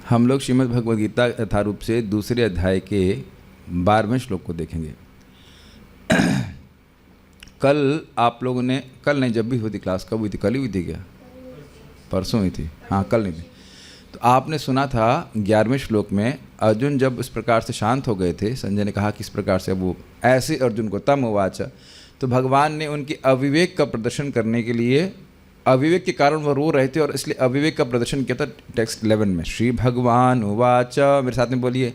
हम लोग श्रीमद् भगवद गीता यथारूप से दूसरे अध्याय के 12वें श्लोक को देखेंगे। कल आप लोगों ने, कल नहीं, जब भी हुई थी क्लास, कब हुई थी? कल ही हुई थी क्या? परसों हुई थी, हाँ कल नहीं थी। तो आपने सुना था 11वें श्लोक में अर्जुन जब इस प्रकार से शांत हो गए थे, संजय ने कहा कि इस प्रकार से वो ऐसे अर्जुन को तम उवाच, तो भगवान ने उनकी अविवेक का प्रदर्शन करने के लिए, अविवेक के कारण वो रो रहे थे और इसलिए अविवेक का प्रदर्शन किया था। टेक्स्ट 11 में श्री भगवान उवाच, मेरे साथ में बोलिए,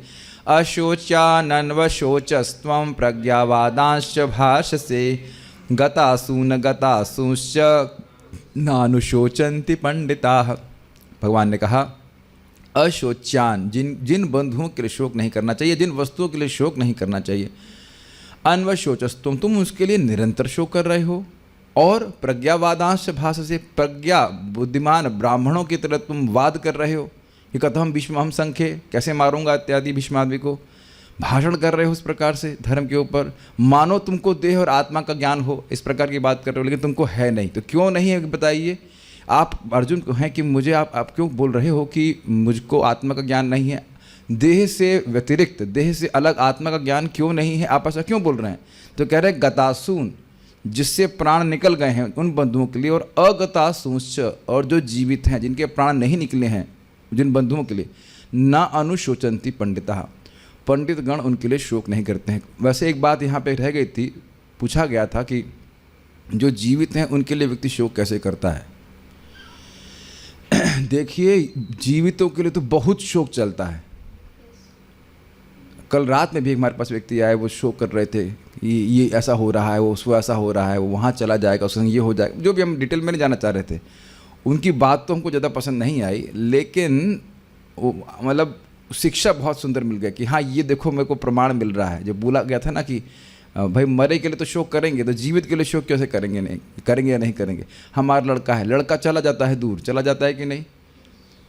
अशोचानन्वशोचस्त्वं प्रज्ञावादांश्च भाषसे गतासून गतासूंश्च नानुशोचन्ति पंडिताः। भगवान ने कहा अशोच्यान, जिन बंधुओं के लिए शोक नहीं करना चाहिए, जिन वस्तुओं के लिए शोक नहीं करना चाहिए, अन्वशोचस्तुम, तुम उसके लिए निरंतर शोक कर रहे हो, और प्रज्ञावादांश भाष से, प्रज्ञा बुद्धिमान ब्राह्मणों की तरह तुम वाद कर रहे हो, ये कथम भीष्महम संख्ये, कैसे मारूंगा इत्यादि भीष्मादि को भाषण कर रहे हो इस प्रकार से धर्म के ऊपर। मानो तुमको देह और आत्मा का ज्ञान हो, इस प्रकार की बात कर रहे हो, लेकिन तुमको है नहीं। तो क्यों नहीं है बताइए? आप अर्जुन को हैं कि मुझे आप क्यों बोल रहे हो कि मुझको आत्मा का ज्ञान नहीं है? देह से व्यतिरिक्त, देह से अलग आत्मा का ज्ञान क्यों नहीं है? आप ऐसा क्यों बोल रहे हैं? तो कह रहे हैं गतासून, जिससे प्राण निकल गए हैं उन बंधुओं के लिए, और अगतासूंश्च, और जो जीवित हैं जिनके प्राण नहीं निकले हैं, जिन बंधुओं के लिए, न अनुशोचन्ति पंडिता, पंडित गण उनके लिए शोक नहीं करते हैं। वैसे एक बात यहाँ पे रह गई थी, पूछा गया था कि जो जीवित हैं उनके लिए व्यक्ति शोक कैसे करता है। देखिए, जीवितों के लिए तो बहुत शोक चलता है। कल रात में भी हमारे पास व्यक्ति आए, वो शोक कर रहे थे, ये ऐसा हो रहा है, वो उसको ऐसा हो रहा है, वो वहाँ चला जाएगा, उसके ये हो जाएगा, जो भी हम डिटेल में नहीं जाना चाह रहे थे। उनकी बात तो हमको ज़्यादा पसंद नहीं आई, लेकिन वो मतलब शिक्षा बहुत सुंदर मिल गई कि हाँ ये देखो मेरे को प्रमाण मिल रहा है। जब बोला गया था ना कि भाई मरे के लिए तो शोक करेंगे, तो जीवित के लिए शोक कैसे करेंगे? नहीं करेंगे या नहीं करेंगे? हमारा लड़का है, लड़का चला जाता है दूर, चला जाता है कि नहीं?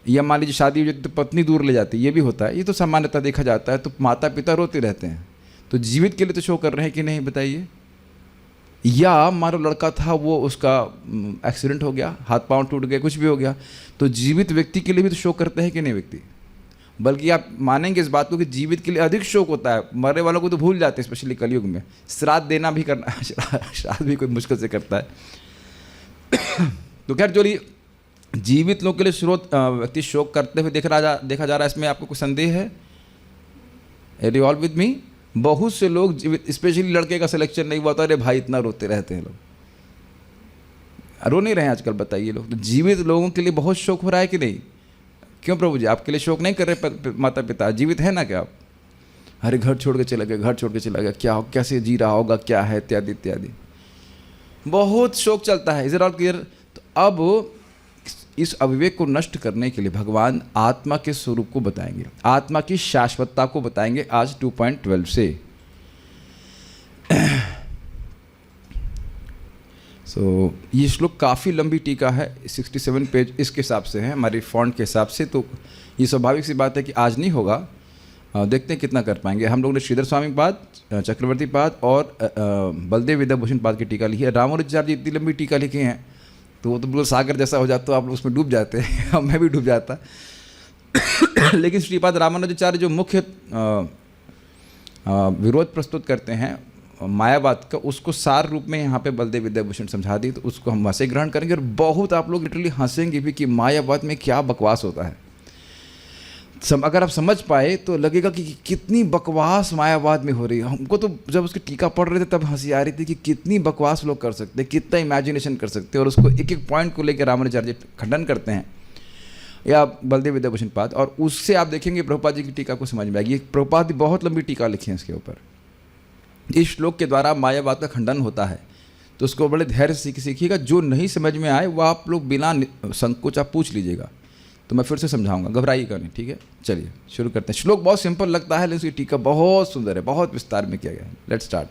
या मान लीजिए शादी हो जाती तो पत्नी दूर ले जाती है, ये भी होता है, ये तो सामान्यतः देखा जाता है। तो माता पिता रोते रहते हैं, तो जीवित के लिए तो शोक कर रहे हैं कि नहीं बताइए? या मानो लड़का था, वो उसका एक्सीडेंट हो गया, हाथ पांव टूट गए, कुछ भी हो गया, तो जीवित व्यक्ति के लिए भी तो शोक करते हैं कि नहीं व्यक्ति? बल्कि आप मानेंगे इस बात को कि जीवित के लिए अधिक शोक होता है। मरने वालों को तो भूल जाते हैं, स्पेशली कलयुग में। श्राद्ध देना भी करना श्राद्ध भी कोई मुश्किल से करता है। तो खैर, जो जीवित लोगों के लिए व्यक्ति शोक करते हुए देखा जा रहा है, इसमें आपको कोई संदेह है? एरी ऑल विद मी? बहुत से लोग जीवित, स्पेशली लड़के का सिलेक्शन नहीं हुआ था, अरे भाई इतना रोते रहते हैं लोग, रो नहीं रहे हैं आजकल, बताइए लोग। तो जीवित लोगों के लिए बहुत शोक हो रहा है कि नहीं? क्यों प्रभु जी, आपके लिए शोक नहीं कर रहे माता पिता? जीवित है ना क्या आप? अरे घर छोड़ के चला गया, घर छोड़ के चला गया, क्या कैसे जी रहा होगा, क्या है, इत्यादि इत्यादि, बहुत शोक चलता है। Is it all clear? तो अब इस अविवेक को नष्ट करने के लिए भगवान आत्मा के स्वरूप को बताएंगे, आत्मा की शाश्वतता को बताएंगे आज 2.12 से। ये श्लोक काफ़ी लंबी टीका है, 67 पेज इसके हिसाब से है, हमारी फॉन्ट के हिसाब से। तो ये स्वाभाविक सी बात है कि आज नहीं होगा, देखते हैं कितना कर पाएंगे। हम लोगों ने श्रीधर स्वामी पाद, चक्रवर्ती पाद और बलदेव विद्याभूषण पाद की टीका लिखी है। रामानुजाचार्य जी इतनी लंबी टीका लिखी हैं, तो वो तो बिल्कुल सागर जैसा हो जाता, तो आप लोग उसमें डूब जाते हैं। मैं भी डूब जाता। लेकिन श्रीपाद रामानुजाचार्य जो मुख्य विरोध प्रस्तुत करते हैं मायावाद का, उसको सार रूप में यहाँ पे बलदेव विद्याभूषण समझा दी, तो उसको हम वैसे ग्रहण करेंगे। और बहुत आप लोग लिटरली हंसेंगे भी कि मायावाद में क्या बकवास होता है। अगर आप समझ पाए तो लगेगा कि कितनी बकवास मायावाद में हो रही है। हमको तो जब उसकी टीका पढ़ रहे थे तब हंसी आ रही थी कि कितनी बकवास लोग कर सकते हैं, कितना इमेजिनेशन कर सकते हैं, और उसको एक एक पॉइंट को लेकर रामानुजाचार्य खंडन करते हैं, या बलदेव विद्याभूषण पाद। और उससे आप देखेंगे प्रभुपाद जी की टीका को समझ में आएगी। प्रभुपाद जी बहुत लंबी टीका लिखी है इसके ऊपर। इस श्लोक के द्वारा मायावाद का खंडन होता है, तो उसको बड़े धैर्य से सीखिएगा। जो नहीं समझ में आए वो आप लोग बिना संकोच आप पूछ लीजिएगा, तो मैं फिर से समझाऊंगा, घबराइएगा नहीं, ठीक है? चलिए शुरू करते हैं। श्लोक बहुत सिंपल लगता है, लेकिन उसकी टीका बहुत सुंदर है, बहुत विस्तार में किया गया है। Let's start.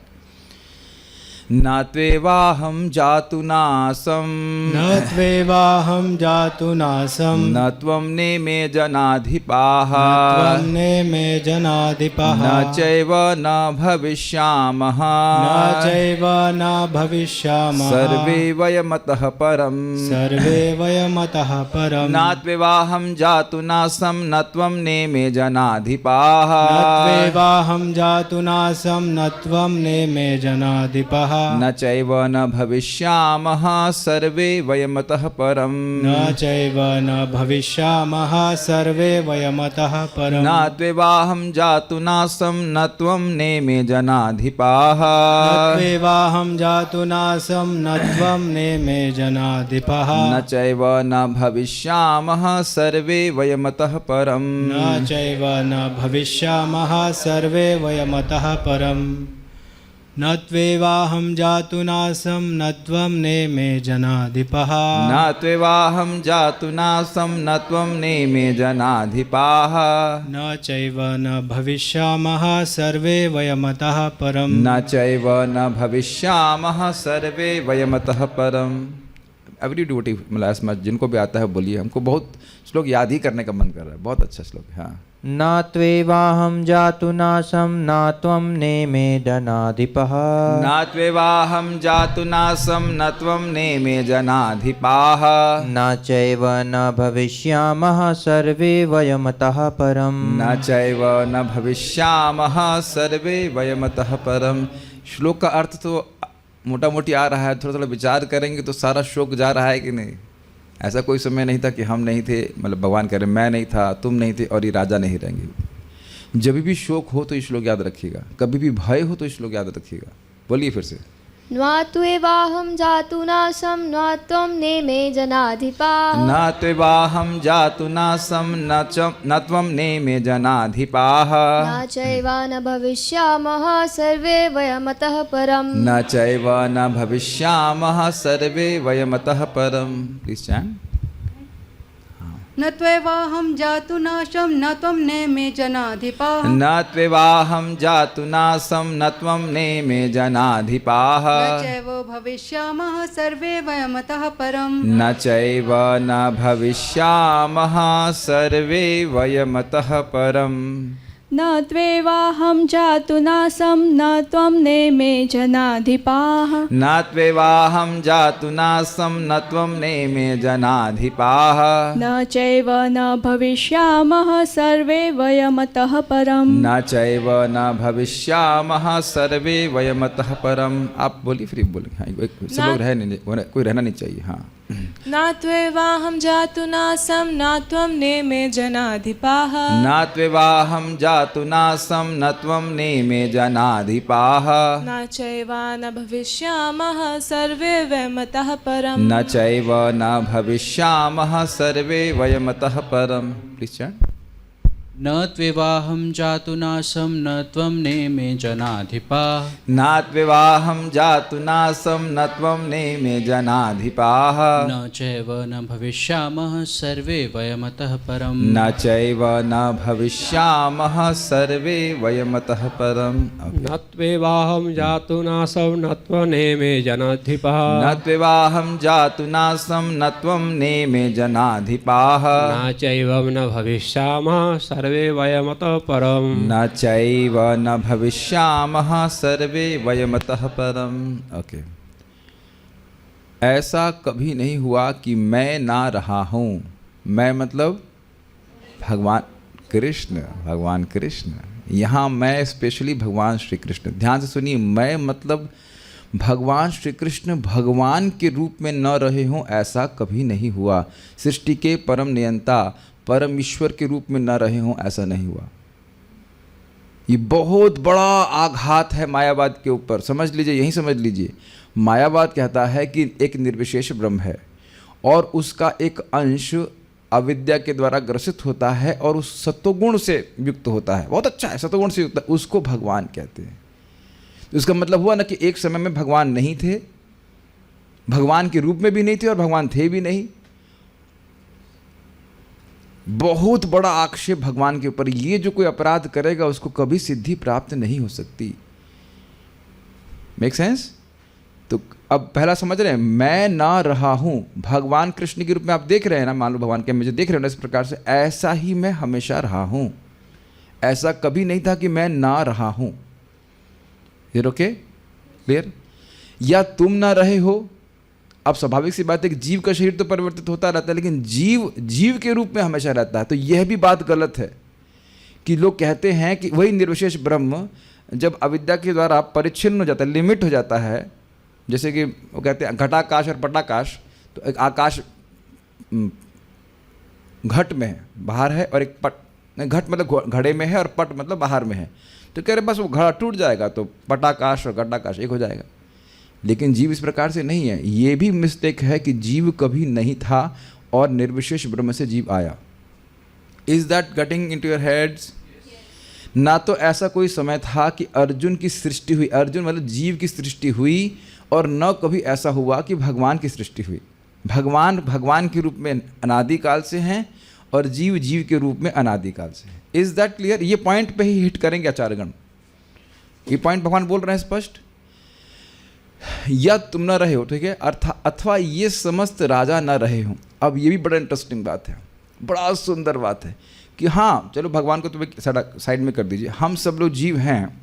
न त्वेवाहं जातु नासं न त्वेवाहं जातु नासं न त्वं नेमे जनाधिपाः त्वं नेमे जनाधिपः न चैव न भविष्यामः न चैव न भविष्यामः सर्वे वयमतः परम् सर्वे वयमतः परम् न त्वेवाहं जातु नासं न त्वं नेमे जनाधिपाः न त्वेवाहं जातु नासं न त्वं नेमे जनाधिपः न चैव न भविष्यामः सर्वे वयमतः परम् न चैव न भविष्यामः सर्वे वयमतः परम् न त्वेवाहं जातु नासं न त्वं नेमे जनाधिपाः न त्वेवाहं जातु नासं न त्वं नेमे जनाधिपः न चैव न भविष्यामः सर्वे वयमतः परम् न चैव न भविष्यामः सर्वे वयमतः परम् न त्वेवाहं जातु नासं न त्वं नेमे जनाधिपः न त्वेवाहं जातु नासं न त्वं नेमे जनाधिपाः न चैव न भविष्यामः सर्वे वयमतः परम् न चैव न भविष्यामः सर्वे वयमतः परम्। एवरी डिवोटी मतलब ऐसा जिनको भी आता है बोलिए, हमको बहुत श्लोक याद ही करने का मन कर रहा है, बहुत अच्छा श्लोक है। हाँ। न त्वेवाहं जातु नासं न त्वं नेमे जनाधिपः न त्वेवाहं जातु नासं न त्वं नेमे जनाधिपाः न चैव न भविष्यामः सर्वे वयमतः परम् न चैव न भविष्यामः सर्वे वयमतः परम्। श्लोक का अर्थ तो मोटा मोटी आ रहा है, थोड़ा थोड़ा विचार करेंगे तो सारा शोक जा रहा है कि नहीं। ऐसा कोई समय नहीं था कि हम नहीं थे, मतलब भगवान कह रहे मैं नहीं था, तुम नहीं थे और ये राजा नहीं रहेंगे। जब भी शोक हो तो ये श्लोक याद रखिएगा, कभी भी भय हो तो ये श्लोक याद रखिएगा। बोलिए फिर से। न त्वेवाहं जातु नासं न त्वं नेमे जनाधिपाः न त्वेवाहं जातु नासं न त्वं नेमे जनाधिपाः न चैव न भविष्यामः सर्वे वयमतः परम् न चैव न भविष्यामः सर्वे वयमतः परम्। Please chant. न त्वेवाहं जातु नाशं न त्वं नेमे जनाधिपाः न त्वेवाहं जातु नासं न त्वं नेमे जनाधिपाः न चैव भविष्यामः सर्वे वयमतः परम् न चैव न भविष्यामः सर्वे वयमतः परम् न त्वेवाहं जातु नासं न त्वं नेमे जनाधिपाः न त्वेवाहं जातु नासं न त्वं नेमे जनाधिपाः न चैव न भविष्यामः सर्वे वयमतः परम् न चैव न भविष्यामः सर्वे वयमतः परम्। आप बोलिए फिर बोलिए। हाँ, सब लोग कोई रहना नहीं चाहिए। हाँ। न त्वेवाहं जातु नासं न त्वं नेमे जनाधिपाः न त्वेवाहं जातु नासं न त्वं नेमे जनाधिपाः न चैव न भविष्यामः सर्वे वयमतः परम् न चैव न भविष्यामः सर्वे वयमतः परम्। Please chant. न त्वेवाहं जातु नासं न त्वं नेमे जनाधिपाः न त्वेवाहं जातु नासं न त्वं नेमे जनाधिपाः न चैव न भविष्यामः सर्वे वयमतः परम् न चैव न भविष्यामः सर्वे वयमतः परम्। न त्वेवाहं जातु नासं न त्वं नेमे जनाधिपः न त्वेवाहं जातु नासं न त्वं नेमे जनाधिपाः न चैव न भविष्यामः सर्वे वयमतः परम् न चैव न भविष्यामः सर्वे वयमतः परम्। ओके। ऐसा कभी नहीं हुआ कि मैं ना रहा हूँ। मैं मतलब भगवान कृष्ण, भगवान कृष्ण। यहाँ मैं स्पेशली भगवान श्री कृष्ण, ध्यान से सुनिए। मैं मतलब भगवान श्री कृष्ण भगवान के रूप में न रहे हों, ऐसा कभी नहीं हुआ। सृष्टि के परम नियंता परम ईश्वर के रूप में न रहे हों, ऐसा नहीं हुआ। ये बहुत बड़ा आघात है मायावाद के ऊपर, समझ लीजिए, यही समझ लीजिए। मायावाद कहता है कि एक निर्विशेष ब्रह्म है और उसका एक अंश अविद्या के द्वारा ग्रसित होता है और उस सत्वगुण से युक्त होता है। बहुत अच्छा है, सत्वगुण से युक्त, उसको भगवान कहते हैं। तो इसका मतलब हुआ ना कि एक समय में भगवान नहीं थे, भगवान के रूप में भी नहीं थे और भगवान थे भी नहीं। बहुत बड़ा आक्षेप भगवान के ऊपर। ये जो कोई अपराध करेगा उसको कभी सिद्धि प्राप्त नहीं हो सकती। Make sense? तो अब पहला समझ रहे हैं, मैं ना रहा हूँ, भगवान कृष्ण के रूप में आप देख रहे हैं ना, मान लो भगवान के मुझे देख रहे हो ना, इस प्रकार से ऐसा ही मैं हमेशा रहा हूँ, ऐसा कभी नहीं था कि मैं ना रहा हूँ। ये ओके, क्लियर? या तुम ना रहे हो, अब स्वाभाविक सी बात है कि जीव का शरीर तो परिवर्तित होता रहता है, लेकिन जीव के रूप में हमेशा रहता है। तो यह भी बात गलत है कि लोग कहते हैं कि वही निर्विशेष ब्रह्म जब अविद्या के द्वारा परिच्छिन्न हो जाता है, लिमिट हो जाता है, जैसे कि वो कहते हैं घटाकाश और पटाकाश, तो एक आकाश घट में है, बाहर है, और एक पट, घट मतलब घड़े में है और पट मतलब बाहर में है। तो कह रहे बस वो घड़ा टूट जाएगा तो पटाकाश और घटाकाश एक हो जाएगा। लेकिन जीव इस प्रकार से नहीं है। ये भी मिस्टेक है कि जीव कभी नहीं था और निर्विशेष ब्रह्म से जीव आया। Is that getting into your heads? ना तो ऐसा कोई समय था कि अर्जुन की सृष्टि हुई, अर्जुन मतलब जीव की सृष्टि हुई, और न कभी ऐसा हुआ कि भगवान की सृष्टि हुई। भगवान के रूप में अनादिकाल से हैं और जीव के रूप में अनादिकाल से है। Is that clear? ये पॉइंट पे ही हिट करेंगे आचार्यगण। ये पॉइंट भगवान बोल रहे हैं स्पष्ट। या तुम न रहे हो, ठीक है, अथवा ये समस्त राजा न रहे हो। अब ये भी बड़ा इंटरेस्टिंग बात है, बड़ा सुंदर बात है कि हाँ चलो भगवान को तुम्हें साइड में कर दीजिए, हम सब लोग जीव हैं,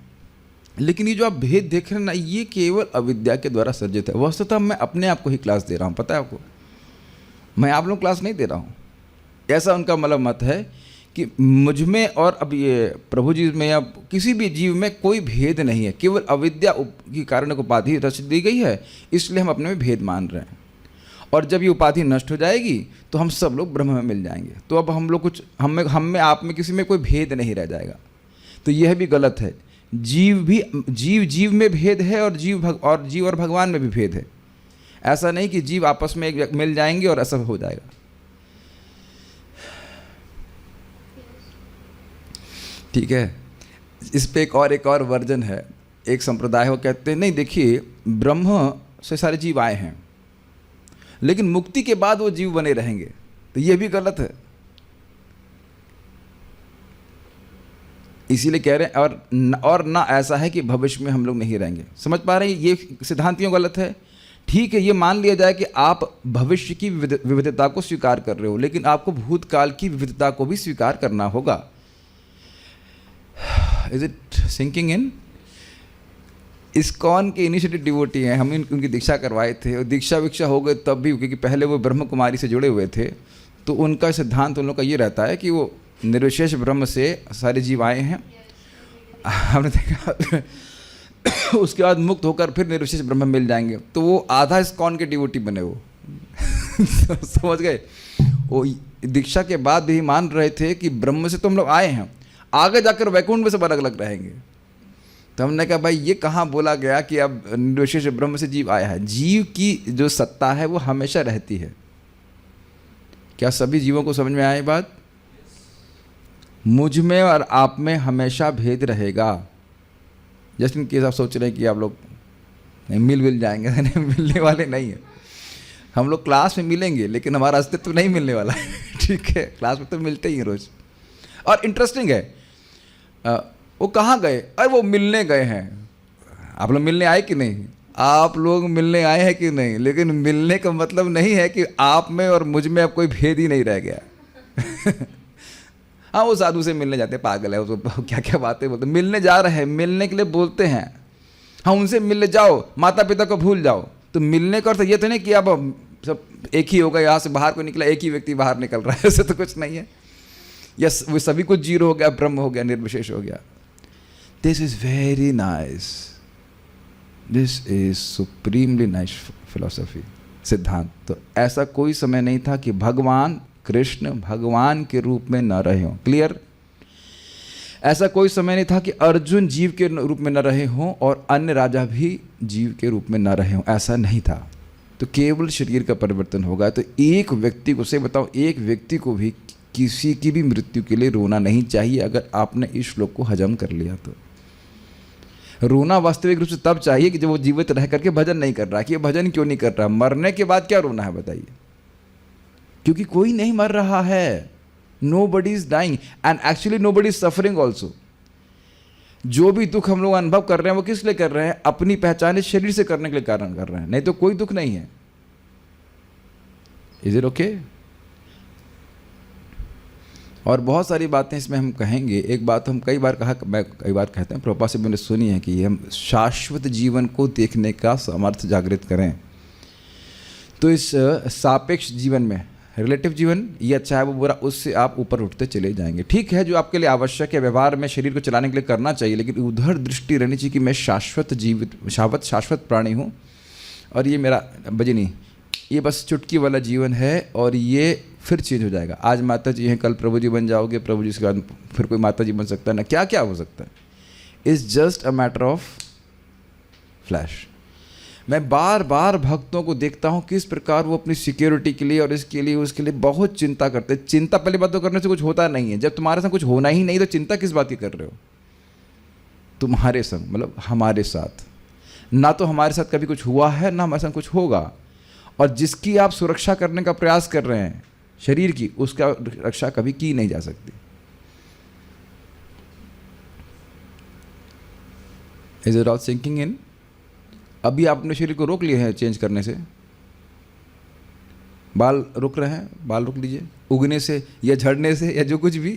लेकिन ये जो आप भेद देख रहे हैं ना, ये केवल अविद्या के द्वारा सर्जित है। वस्तुतः मैं अपने आप को ही क्लास दे रहा हूँ, पता है आपको, मैं आप लोग क्लास नहीं दे रहा हूँ। ऐसा उनका मतलब मत है कि मुझ में और अब ये प्रभु जी में या किसी भी जीव में कोई भेद नहीं है, केवल अविद्या की कारण उपाधि रच दी गई है, इसलिए हम अपने में भेद मान रहे हैं। और जब ये उपाधि नष्ट हो जाएगी तो हम सब लोग ब्रह्म में मिल जाएंगे। तो अब हम लोग कुछ हम में आप में किसी में कोई भेद नहीं रह जाएगा। तो यह भी गलत है। जीव में भेद है और जीव और भगवान में भी भेद है। ऐसा नहीं कि जीव आपस में मिल जाएंगे और ऐसा हो जाएगा। ठीक है, इस पे एक और वर्जन है। एक संप्रदाय वो कहते हैं नहीं देखिए, ब्रह्म से सारे जीव आए हैं, लेकिन मुक्ति के बाद वो जीव बने रहेंगे। तो ये भी गलत है। इसीलिए कह रहे हैं और ना ऐसा है कि भविष्य में हम लोग नहीं रहेंगे। समझ पा रहे हैं? ये सिद्धांत क्यों गलत है? ठीक है, ये मान लिया जाए कि आप भविष्य की विविधता को स्वीकार कर रहे हो, लेकिन आपको भूतकाल की विविधता को भी स्वीकार करना होगा। Is it sinking in? ISKCON के इनिशिएटिव डिवोटी हैं, हम उनकी दीक्षा करवाए थे, और दीक्षा विक्षा हो गए तब भी, क्योंकि पहले वो ब्रह्म कुमारी से जुड़े हुए थे। तो उनका सिद्धांत उन लोग का ये रहता है कि वो निर्विशेष ब्रह्म से सारे जीव आए हैं। हमने देखा उसके बाद मुक्त होकर फिर निर्विशेष ब्रह्म मिल जाएंगे। तो वो आधा इस्कॉन के डिवोटी बने वो समझ गए? वो दीक्षा के बाद भी मान रहे थे कि ब्रह्म से तो हम लोग आए हैं, आगे जाकर वैकुंठ में सब अलग अलग रहेंगे। तो हमने कहा भाई ये कहाँ बोला गया कि अब निर्विशेष ब्रह्म से जीव आया है? जीव की जो सत्ता है वो हमेशा रहती है। क्या सभी जीवों को समझ में आए बात? मुझ में और आप में हमेशा भेद रहेगा। जस्ट इन केस आप सोच रहे हैं कि आप लोग नहीं मिल जाएंगे, नहीं मिलने वाले नहीं है। हम लोग क्लास में मिलेंगे लेकिन हमारा अस्तित्व नहीं मिलने वाला है। ठीक है, क्लास में तो मिलते ही हैं रोज। और इंटरेस्टिंग है, वो कहाँ गए? अरे वो मिलने गए हैं। आप लोग मिलने आए कि नहीं? आप लोग मिलने आए हैं कि नहीं? लेकिन मिलने का मतलब नहीं है कि आप में और मुझ में अब कोई भेद ही नहीं रह गया। हाँ, वो साधु से मिलने जाते, पागल है, वो क्या क्या बातें बोलते, मिलने जा रहे हैं, मिलने के लिए बोलते हैं। हाँ, उनसे मिलने जाओ, माता पिता को भूल जाओ। तो मिलने का अर्थ ये तो नहीं कि अब सब एक ही होगा, यहाँ से बाहर को निकला एक ही व्यक्ति बाहर निकल रहा है, ऐसे तो कुछ नहीं है। यस, वो सभी कुछ जीरो हो गया, ब्रह्म हो गया, निर्विशेष हो गया। This is very nice, this is supremely nice philosophy, सिद्धांत। तो ऐसा कोई समय नहीं था कि भगवान कृष्ण भगवान के रूप में न रहे हों। क्लियर? ऐसा कोई समय नहीं था कि अर्जुन जीव के रूप में न रहे हों और अन्य राजा भी जीव के रूप में न रहे हों, ऐसा नहीं था। तो केवल शरीर का परिवर्तन होगा। तो एक व्यक्ति को, से बताओ, एक व्यक्ति को भी किसी की भी मृत्यु के लिए रोना नहीं चाहिए। अगर आपने इस श्लोक को हजम कर लिया तो रोना वास्तविक रूप से तब चाहिए कि जब वो जीवित रह करके भजन नहीं कर रहा। कि ये भजन क्यों नहीं कर रहा? मरने के बाद क्या रोना है बताइए? क्योंकि कोई नहीं मर रहा है। Nobody is dying and actually nobody is suffering also. जो भी दुख हम लोग अनुभव कर रहे हैं वो किस लिए कर रहे हैं? अपनी पहचान इस शरीर से करने के लिए कारण कर रहे हैं, नहीं तो कोई दुख नहीं है। Is it okay? और बहुत सारी बातें इसमें हम कहेंगे। एक बात हम कई बार कहते हैं, प्रभुपाद से मैंने सुनी है कि हम शाश्वत जीवन को देखने का सामर्थ्य जागृत करें। तो इस सापेक्ष जीवन में, रिलेटिव जीवन, ये अच्छा है वो बुरा, उससे आप ऊपर उठते चले जाएंगे। ठीक है, जो आपके लिए आवश्यक है व्यवहार में शरीर को चलाने के लिए करना चाहिए, लेकिन उधर दृष्टि रहनी चाहिए कि मैं शाश्वत प्राणी हूँ और ये मेरा भजनी, ये बस चुटकी वाला जीवन है और ये फिर चेंज हो जाएगा। आज माता जी हैं, कल प्रभु जी बन जाओगे, प्रभु जी के बाद फिर कोई माता जी बन सकता है ना, क्या क्या हो सकता है। It's just a matter of flash. मैं बार बार भक्तों को देखता हूँ किस प्रकार वो अपनी सिक्योरिटी के लिए और इसके लिए उसके लिए बहुत चिंता करते हैं। चिंता पहली बात तो करने से कुछ होता नहीं है। जब तुम्हारे साथ कुछ होना ही नहीं तो चिंता किस बात की कर रहे हो? तुम्हारे संग मतलब हमारे साथ, ना तो हमारे साथ कभी कुछ हुआ है ना हमारे साथ कुछ होगा। और जिसकी आप सुरक्षा करने का प्रयास कर रहे हैं शरीर की, उसका रक्षा कभी की नहीं जा सकती। Is it all sinking in? अभी आपने शरीर को रोक लिए हैं चेंज करने से। बाल रुक रहे हैं, बाल रोक लीजिए उगने से या झड़ने से या जो कुछ भी,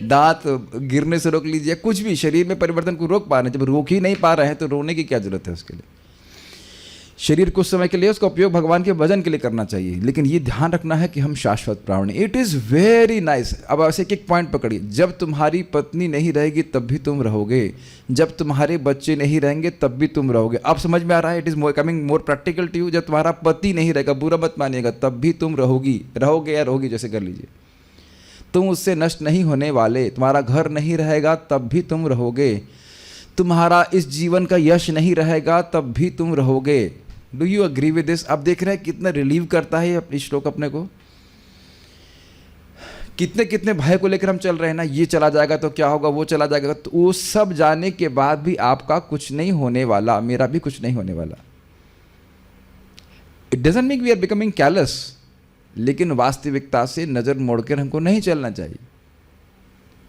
दांत गिरने से रोक लीजिए, कुछ भी शरीर में परिवर्तन को रोक पा रहे हैं। जब रोक ही नहीं पा रहे हैं तो रोने की क्या जरूरत है उसके लिए? शरीर कुछ समय के लिए उसका उपयोग भगवान के भजन के लिए करना चाहिए, लेकिन ये ध्यान रखना है कि हम शाश्वत प्राणी। It is very nice. अब ऐसे एक पॉइंट पकड़िए। जब तुम्हारी पत्नी नहीं रहेगी तब भी तुम रहोगे, जब तुम्हारे बच्चे नहीं रहेंगे तब भी तुम रहोगे। अब समझ में आ रहा है? It is coming more practical to you. जब तुम्हारा पति नहीं रहेगा, बुरा मत मानिएगा, तब भी तुम रहोगे या रहोगी, जैसे कर लीजिए। तुम उससे नष्ट नहीं होने वाले। तुम्हारा घर नहीं रहेगा तब भी तुम रहोगे। तुम्हारा इस जीवन का यश नहीं रहेगा तब भी तुम रहोगे। Do you agree with this? आप देख रहे हैं कितना रिलीव करता है ये श्लोक अपने को। कितने कितने भय को लेकर हम चल रहे हैं ना, ये चला जाएगा तो क्या होगा, वो चला जाएगा, तो वो सब जाने के बाद भी आपका कुछ नहीं होने वाला, मेरा भी कुछ नहीं होने वाला। It doesn't mean we are becoming careless, लेकिन वास्तविकता से नजर मोड़कर हमको नहीं चलना चाहिए।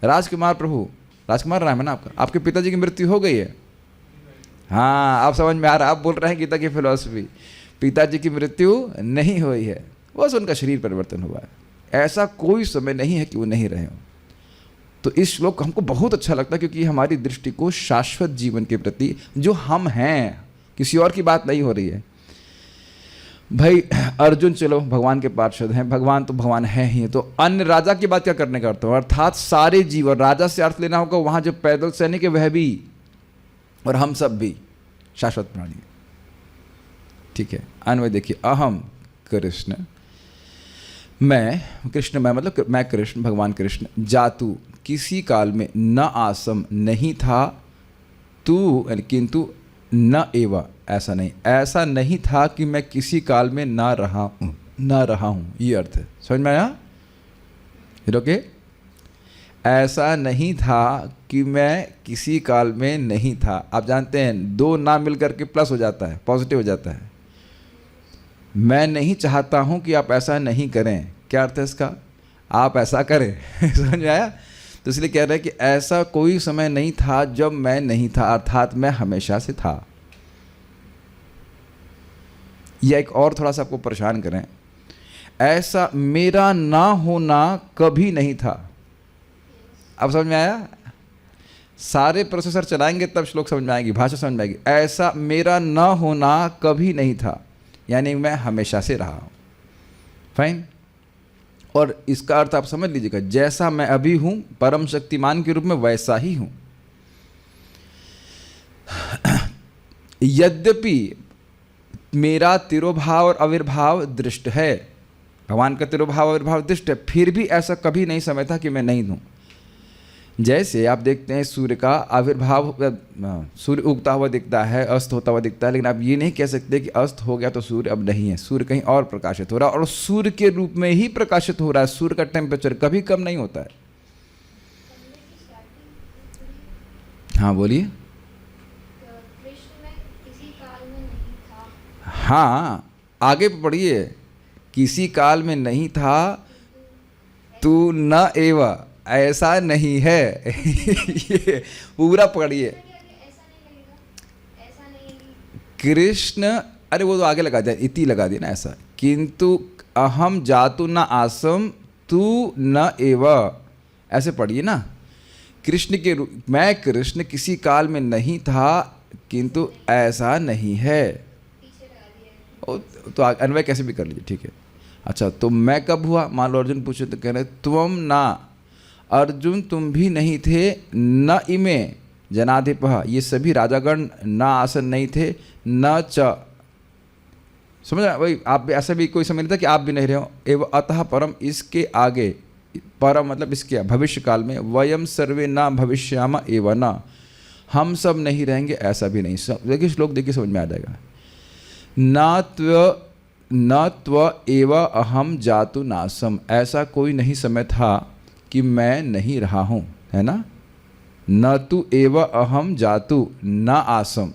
राजकुमार नाम है ना आपका, आपके पिताजी की मृत्यु हो गई है। हाँ, आप समझ में आ रहा है? आप बोल रहे हैं गीता की फिलॉसफी। पिताजी की मृत्यु नहीं हुई है, बस उनका शरीर परिवर्तन हुआ है। ऐसा कोई समय नहीं है कि वो नहीं रहे हो। तो इस श्लोक हमको बहुत अच्छा लगता है, क्योंकि हमारी दृष्टि को शाश्वत जीवन के प्रति, जो हम हैं, किसी और की बात नहीं हो रही है। भाई अर्जुन चलो भगवान के पार्षद हैं, भगवान तो भगवान है ही, तो अन्य राजा की बात क्या करने का अर्थ हो? अर्थात सारे जीव, राजा से अर्थ लेना होगा वहाँ जो पैदल सैनिक है वह भी, और हम सब भी शाश्वत प्राणी। ठीक है, अन्वय देखिए। अहम कृष्ण, मैं कृष्ण, मैं मतलब मैं कृष्ण, भगवान कृष्ण, जातु किसी काल में, न आसम नहीं था, तू किंतु न एवा, ऐसा नहीं था कि मैं किसी काल में ना रहा हूँ, ये अर्थ है। समझ में आया? ओके, ऐसा नहीं था कि मैं किसी काल में नहीं था। आप जानते हैं दो ना मिल करके प्लस हो जाता है, पॉजिटिव हो जाता है। मैं नहीं चाहता हूं कि आप ऐसा नहीं करें। क्या अर्थ है इसका? आप ऐसा करें। समझ में आया? तो इसलिए कह रहे हैं कि ऐसा कोई समय नहीं था जब मैं नहीं था, अर्थात मैं हमेशा से था। या एक और थोड़ा सा आपको परेशान करें, ऐसा मेरा ना होना कभी नहीं था। अब समझ में आया? सारे प्रोसेसर चलाएंगे तब श्लोक समझ में आएगी, भाषा समझ में आएगी। ऐसा मेरा ना होना कभी नहीं था, यानी मैं हमेशा से रहा हूँ। फाइन। और इसका अर्थ आप समझ लीजिएगा, जैसा मैं अभी हूँ परम शक्तिमान के रूप में, वैसा ही हूँ। यद्यपि मेरा तिरोभाव और आविर्भाव दृष्ट है, भगवान का तिरोभाव आविर्भाव दृष्ट है, फिर भी ऐसा कभी नहीं समय था कि मैं नहीं हूँ। जैसे आप देखते हैं सूर्य का आविर्भाव, सूर्य उगता हुआ दिखता है, अस्त होता हुआ दिखता है, लेकिन आप ये नहीं कह सकते कि अस्त हो गया तो सूर्य अब नहीं है। सूर्य कहीं और प्रकाशित हो रहा है, और सूर्य के रूप में ही प्रकाशित हो रहा है। सूर्य का टेम्परेचर कभी कम नहीं होता है। हाँ बोलिए। हाँ, आगे पढ़िए। किसी काल में नहीं था, तू न एवा, ऐसा नहीं है। ये पूरा पढ़िए। कृष्ण, अरे वो तो आगे लगा दिया, इति लगा दिया ना ऐसा। किंतु अहम जातु न आसम तू न एव, ऐसे पढ़िए ना। कृष्ण के रूप, मैं कृष्ण किसी काल में नहीं था किंतु ऐसा नहीं है। तो अन्वय कैसे भी कर लीजिए, ठीक है। अच्छा, तो मैं कब हुआ? मान लो अर्जुन पूछे तो कह रहे त्वम ना, अर्जुन तुम भी नहीं थे, न इमे जनाधिपः, ये सभी राजागण न आसन नहीं थे, न च, समझ रहे वही आप भी, ऐसा भी कोई समय नहीं था कि आप भी नहीं रहे हो। एवं अतः परम, इसके आगे, परम मतलब इसके भविष्य काल में, वयम सर्वे न भविष्याम एवं न, हम सब नहीं रहेंगे ऐसा भी नहीं। सब देखिए श्लोक देखिए, समझ में आ जाएगा। न त्व एव अहम जातु नासम, ऐसा कोई नहीं समय था कि मैं नहीं रहा हूँ, है ना। न तु एव अहम जातु न आसम,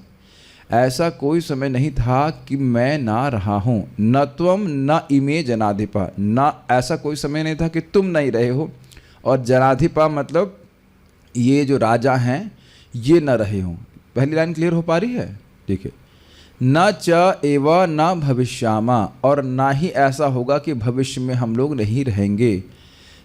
ऐसा कोई समय नहीं था कि मैं ना रहा हूँ। न त्वम न इमे जनाधिपा, न ऐसा कोई समय नहीं था कि तुम नहीं रहे हो। और जनाधिपा मतलब ये जो राजा हैं ये न रहे हों। पहली लाइन क्लियर हो पा रही है? ठीक है। न च एव न भविष्यामा, और ना ही ऐसा होगा कि भविष्य में हम लोग नहीं रहेंगे।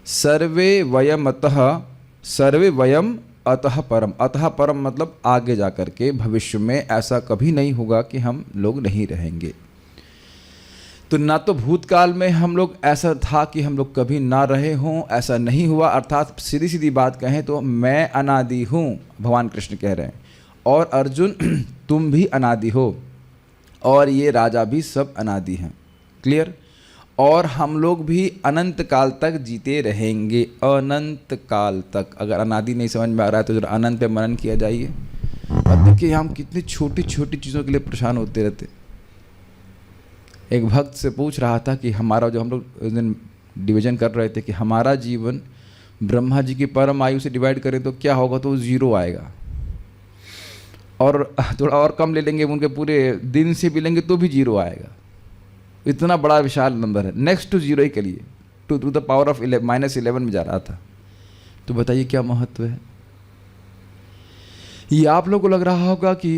सर्वे वयम अतः, सर्वे वयम अतः परम, अतः परम मतलब आगे जा कर के भविष्य में ऐसा कभी नहीं होगा कि हम लोग नहीं रहेंगे। तो ना तो भूतकाल में हम लोग ऐसा था कि हम लोग कभी ना रहे हों, ऐसा नहीं हुआ। अर्थात सीधी सीधी बात कहें तो मैं अनादि हूँ, भगवान कृष्ण कह रहे हैं। और अर्जुन तुम भी अनादि हो, और ये राजा भी सब अनादि हैं। क्लियर? और हम लोग भी अनंत काल तक जीते रहेंगे, अनंत काल तक। अगर अनादि नहीं समझ में आ रहा है तो जरा अनंत पे मनन किया जाइए। अब देखिए हम कितनी छोटी छोटी चीज़ों के लिए परेशान होते रहते। एक भक्त से पूछ रहा था कि हमारा, जो हम लोग उस दिन डिवीजन कर रहे थे कि हमारा जीवन ब्रह्मा जी की परम आयु से डिवाइड करें तो क्या होगा, तो 0 आएगा। और थोड़ा और कम ले लेंगे, उनके पूरे दिन से भी लेंगे तो भी 0 आएगा। इतना बड़ा विशाल नंबर है। नेक्स्ट टू 0 ही के लिए टू द पावर ऑफ -11 में जा रहा था। तो बताइए क्या महत्व है। ये आप लोगों को लग रहा होगा कि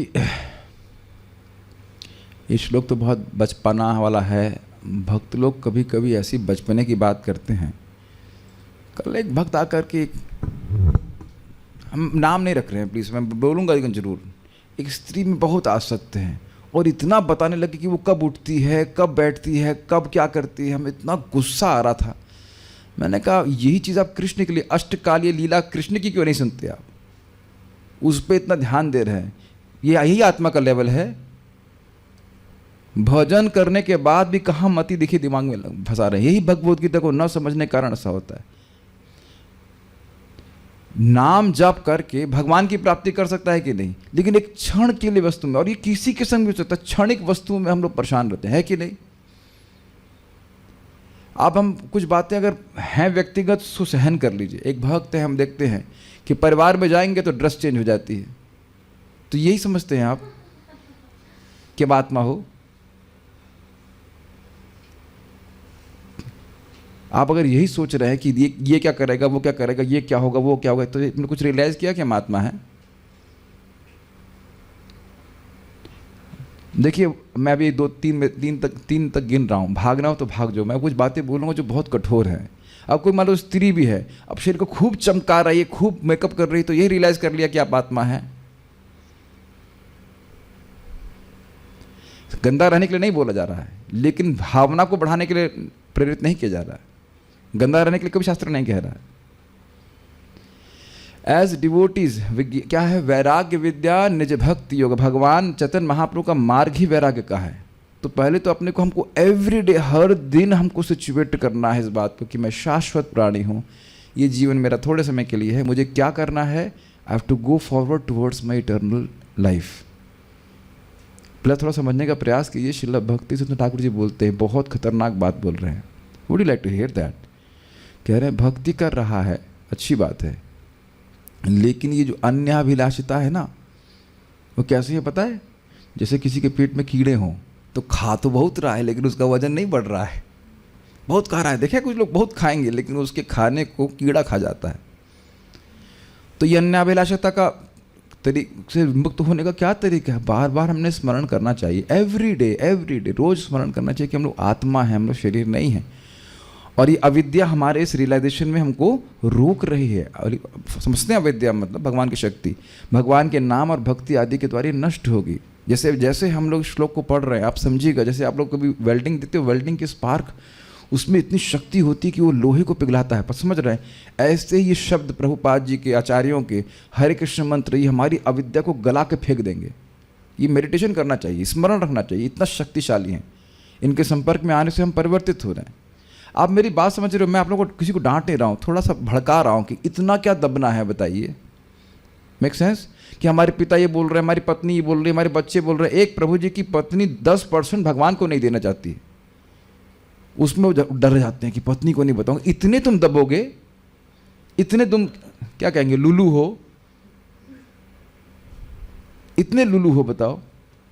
ये श्लोक तो बहुत बचपना वाला है। भक्त लोग कभी कभी ऐसी बचपने की बात करते हैं। कल एक भक्त आकर के, हम नाम नहीं रख रहे हैं प्लीज़, मैं बोलूँगा लेकिन ज़रूर, एक स्त्री में बहुत आसक्त हैं और इतना बताने लगे कि वो कब उठती है, कब बैठती है, कब क्या करती है। हमें इतना गुस्सा आ रहा था। मैंने कहा यही चीज़ आप कृष्ण के लिए, अष्टकालीय लीला कृष्ण की क्यों नहीं सुनते आप? उस पर इतना ध्यान दे रहे हैं। ये यही आत्मा का लेवल है। भजन करने के बाद भी कहाँ मति दिखी दिमाग में फंसा रहे हैं। यही भगवद गीता को न समझने के कारण ऐसा होता है। नाम जप करके भगवान की प्राप्ति कर सकता है कि नहीं, लेकिन एक क्षण के लिए वस्तु में, और ये किसी के संग भी हो सकता है, क्षणिक वस्तुओं में हम लोग परेशान रहते हैं, है कि नहीं? अब हम कुछ बातें अगर हैं व्यक्तिगत उसको सहन कर लीजिए। एक भक्त है, हम देखते हैं कि परिवार में जाएंगे तो ड्रेस चेंज हो जाती है, तो यही समझते हैं आप कि आत्मा हो। आप अगर यही सोच रहे हैं कि ये क्या करेगा, वो क्या करेगा, ये क्या होगा, वो क्या होगा, तो आपने कुछ रियलाइज किया कि हम आत्मा है? देखिए मैं अभी 3 तक गिन रहा हूँ। भागना हो तो भाग जाओ। मैं कुछ बातें बोलूँगा जो बहुत कठोर है। अब कोई मान लो स्त्री भी है, अब शरीर को खूब चमका रही है, खूब मेकअप कर रही है, तो यही रियलाइज कर लिया कि आप आत्मा है। गंदा रहने के लिए नहीं बोला जा रहा है, लेकिन भावना को बढ़ाने के लिए प्रेरित नहीं किया जा रहा है। गंदा रहने के लिए कभी शास्त्र नहीं कह रहा है। एज डिवोटीज क्या है? वैराग्य विद्या निज भक्ति योग। भगवान चैतन्य महाप्रभु का मार्ग ही वैराग्य का है। तो पहले तो अपने को, हमको एवरीडे, हर दिन हमको सिचुएट करना है इस बात को कि मैं शाश्वत प्राणी हूँ, ये जीवन मेरा थोड़े समय के लिए है, मुझे क्या करना है? I have to go forward towards my eternal life. पहले थोड़ा समझने का प्रयास कीजिए। श्रील भक्ति सिद्धांत ठाकुर जी बोलते हैं, बहुत खतरनाक बात बोल रहे हैं। Would you like to hear that? कह रहे हैं भक्ति कर रहा है, अच्छी बात है, लेकिन ये जो अन्याभिलाषिता है ना, वो कैसे है पता है? जैसे किसी के पेट में कीड़े हों, तो खा तो बहुत रहा है लेकिन उसका वजन नहीं बढ़ रहा है। बहुत खा रहा है, देखिए कुछ लोग बहुत खाएंगे लेकिन उसके खाने को कीड़ा खा जाता है। तो ये अन्याभिलाषता का तरीके से मुक्त होने का क्या तरीका है? बार बार हमने स्मरण करना चाहिए, एवरी डे रोज स्मरण करना चाहिए कि हम लोग आत्मा हैं, हम लोग शरीर नहीं हैं। और ये अविद्या हमारे इस रियलाइजेशन में हमको रोक रही है। और समझते हैं अविद्या मतलब भगवान की शक्ति, भगवान के नाम और भक्ति आदि के द्वारा नष्ट होगी। जैसे जैसे हम लोग श्लोक को पढ़ रहे हैं, आप समझिएगा, जैसे आप लोग कभी वेल्डिंग देते हो, वेल्डिंग की स्पार्क, उसमें इतनी शक्ति होती है कि वो लोहे को पिघलाता है, पर समझ रहे हैं? ऐसे ही ये शब्द प्रभुपाद जी के, आचार्यों के हरे कृष्ण मंत्र, ये हमारी अविद्या को गला के फेंक देंगे। ये मेडिटेशन करना चाहिए, स्मरण रखना चाहिए, इतना शक्तिशाली हैं। इनके संपर्क में आने से हम परिवर्तित हो रहे हैं। आप मेरी बात समझ रहे हो? मैं आप लोगों को किसी को डांट नहीं रहा हूँ, थोड़ा सा भड़का रहा हूँ कि इतना क्या दबना है, बताइए। Make sense? कि हमारे पिता ये बोल रहे हैं, हमारी पत्नी ये बोल रही है, हमारे बच्चे बोल रहे हैं। एक प्रभु जी की पत्नी 10% भगवान को नहीं देना चाहती है, उसमें वो डर जाते हैं कि पत्नी को नहीं बताऊंगा। इतने तुम दबोगे, इतने तुम क्या कहेंगे, लुलू हो, इतने लुलू हो, बताओ।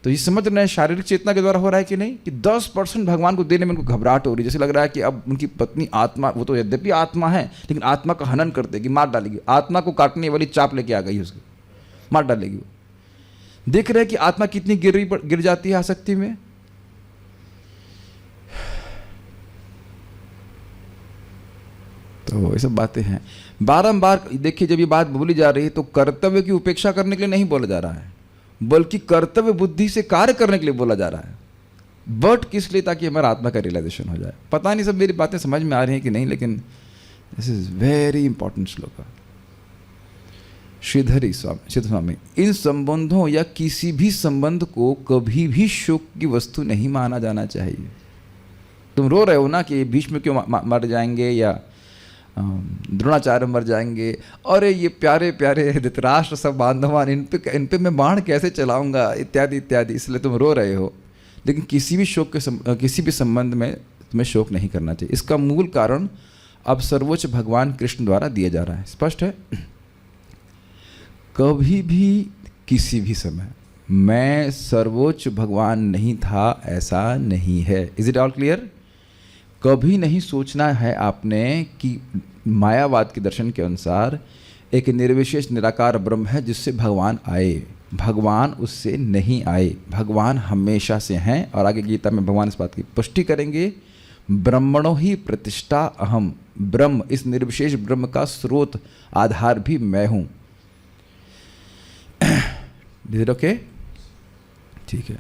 तो ये समझ रहे हैं शारीरिक चेतना के द्वारा हो रहा है कि नहीं, कि 10% भगवान को देने में उनको घबराहट हो रही है। जैसे लग रहा है कि अब उनकी पत्नी आत्मा, वो तो यद्यपि आत्मा है लेकिन आत्मा का हनन कर देगी, मार डालेगी, आत्मा को काटने वाली चाप लेके आ गई उसकी, मार डालेगी वो। देख रहे हैं कि आत्मा कितनी गिर जाती है आसक्ति में। तो ये सब बातें हैं। बारंबार देखिए, जब ये बात बोली जा रही है तो कर्तव्य की उपेक्षा करने के लिए नहीं बोला जा रहा है, बल्कि कर्तव्य बुद्धि से कार्य करने के लिए बोला जा रहा है। बट किस लिए? ताकि हमारा आत्मा का रियलाइजेशन हो जाए। पता नहीं सब मेरी बातें समझ में आ रही हैं कि नहीं, लेकिन दिस इज वेरी इंपॉर्टेंट श्लोक। श्रीधरी स्वामी, इन संबंधों या किसी भी संबंध को कभी भी शोक की वस्तु नहीं माना जाना चाहिए। तुम रो रहे हो ना कि भीष्म क्यों मर जाएंगे या द्रोणाचार्य मर जाएंगे, और ये प्यारे प्यारे धृतराष्ट्र सब बांधवान, इन पे मैं बाण कैसे चलाऊंगा, इत्यादि इत्यादि, इसलिए तुम रो रहे हो। लेकिन किसी भी शोक के किसी भी संबंध में तुम्हें शोक नहीं करना चाहिए। इसका मूल कारण अब सर्वोच्च भगवान कृष्ण द्वारा दिया जा रहा है। स्पष्ट है? कभी भी किसी भी समय मैं सर्वोच्च भगवान नहीं था, ऐसा नहीं है। Is it all clear? कभी नहीं सोचना है आपने कि मायावाद के दर्शन के अनुसार एक निर्विशेष निराकार ब्रह्म है जिससे भगवान आए। भगवान उससे नहीं आए, भगवान हमेशा से हैं। और आगे गीता में भगवान इस बात की पुष्टि करेंगे, ब्रह्मणो ही प्रतिष्ठा अहम। ब्रह्म, इस निर्विशेष ब्रह्म का स्रोत, आधार भी मैं हूँ। ओके, ठीक है,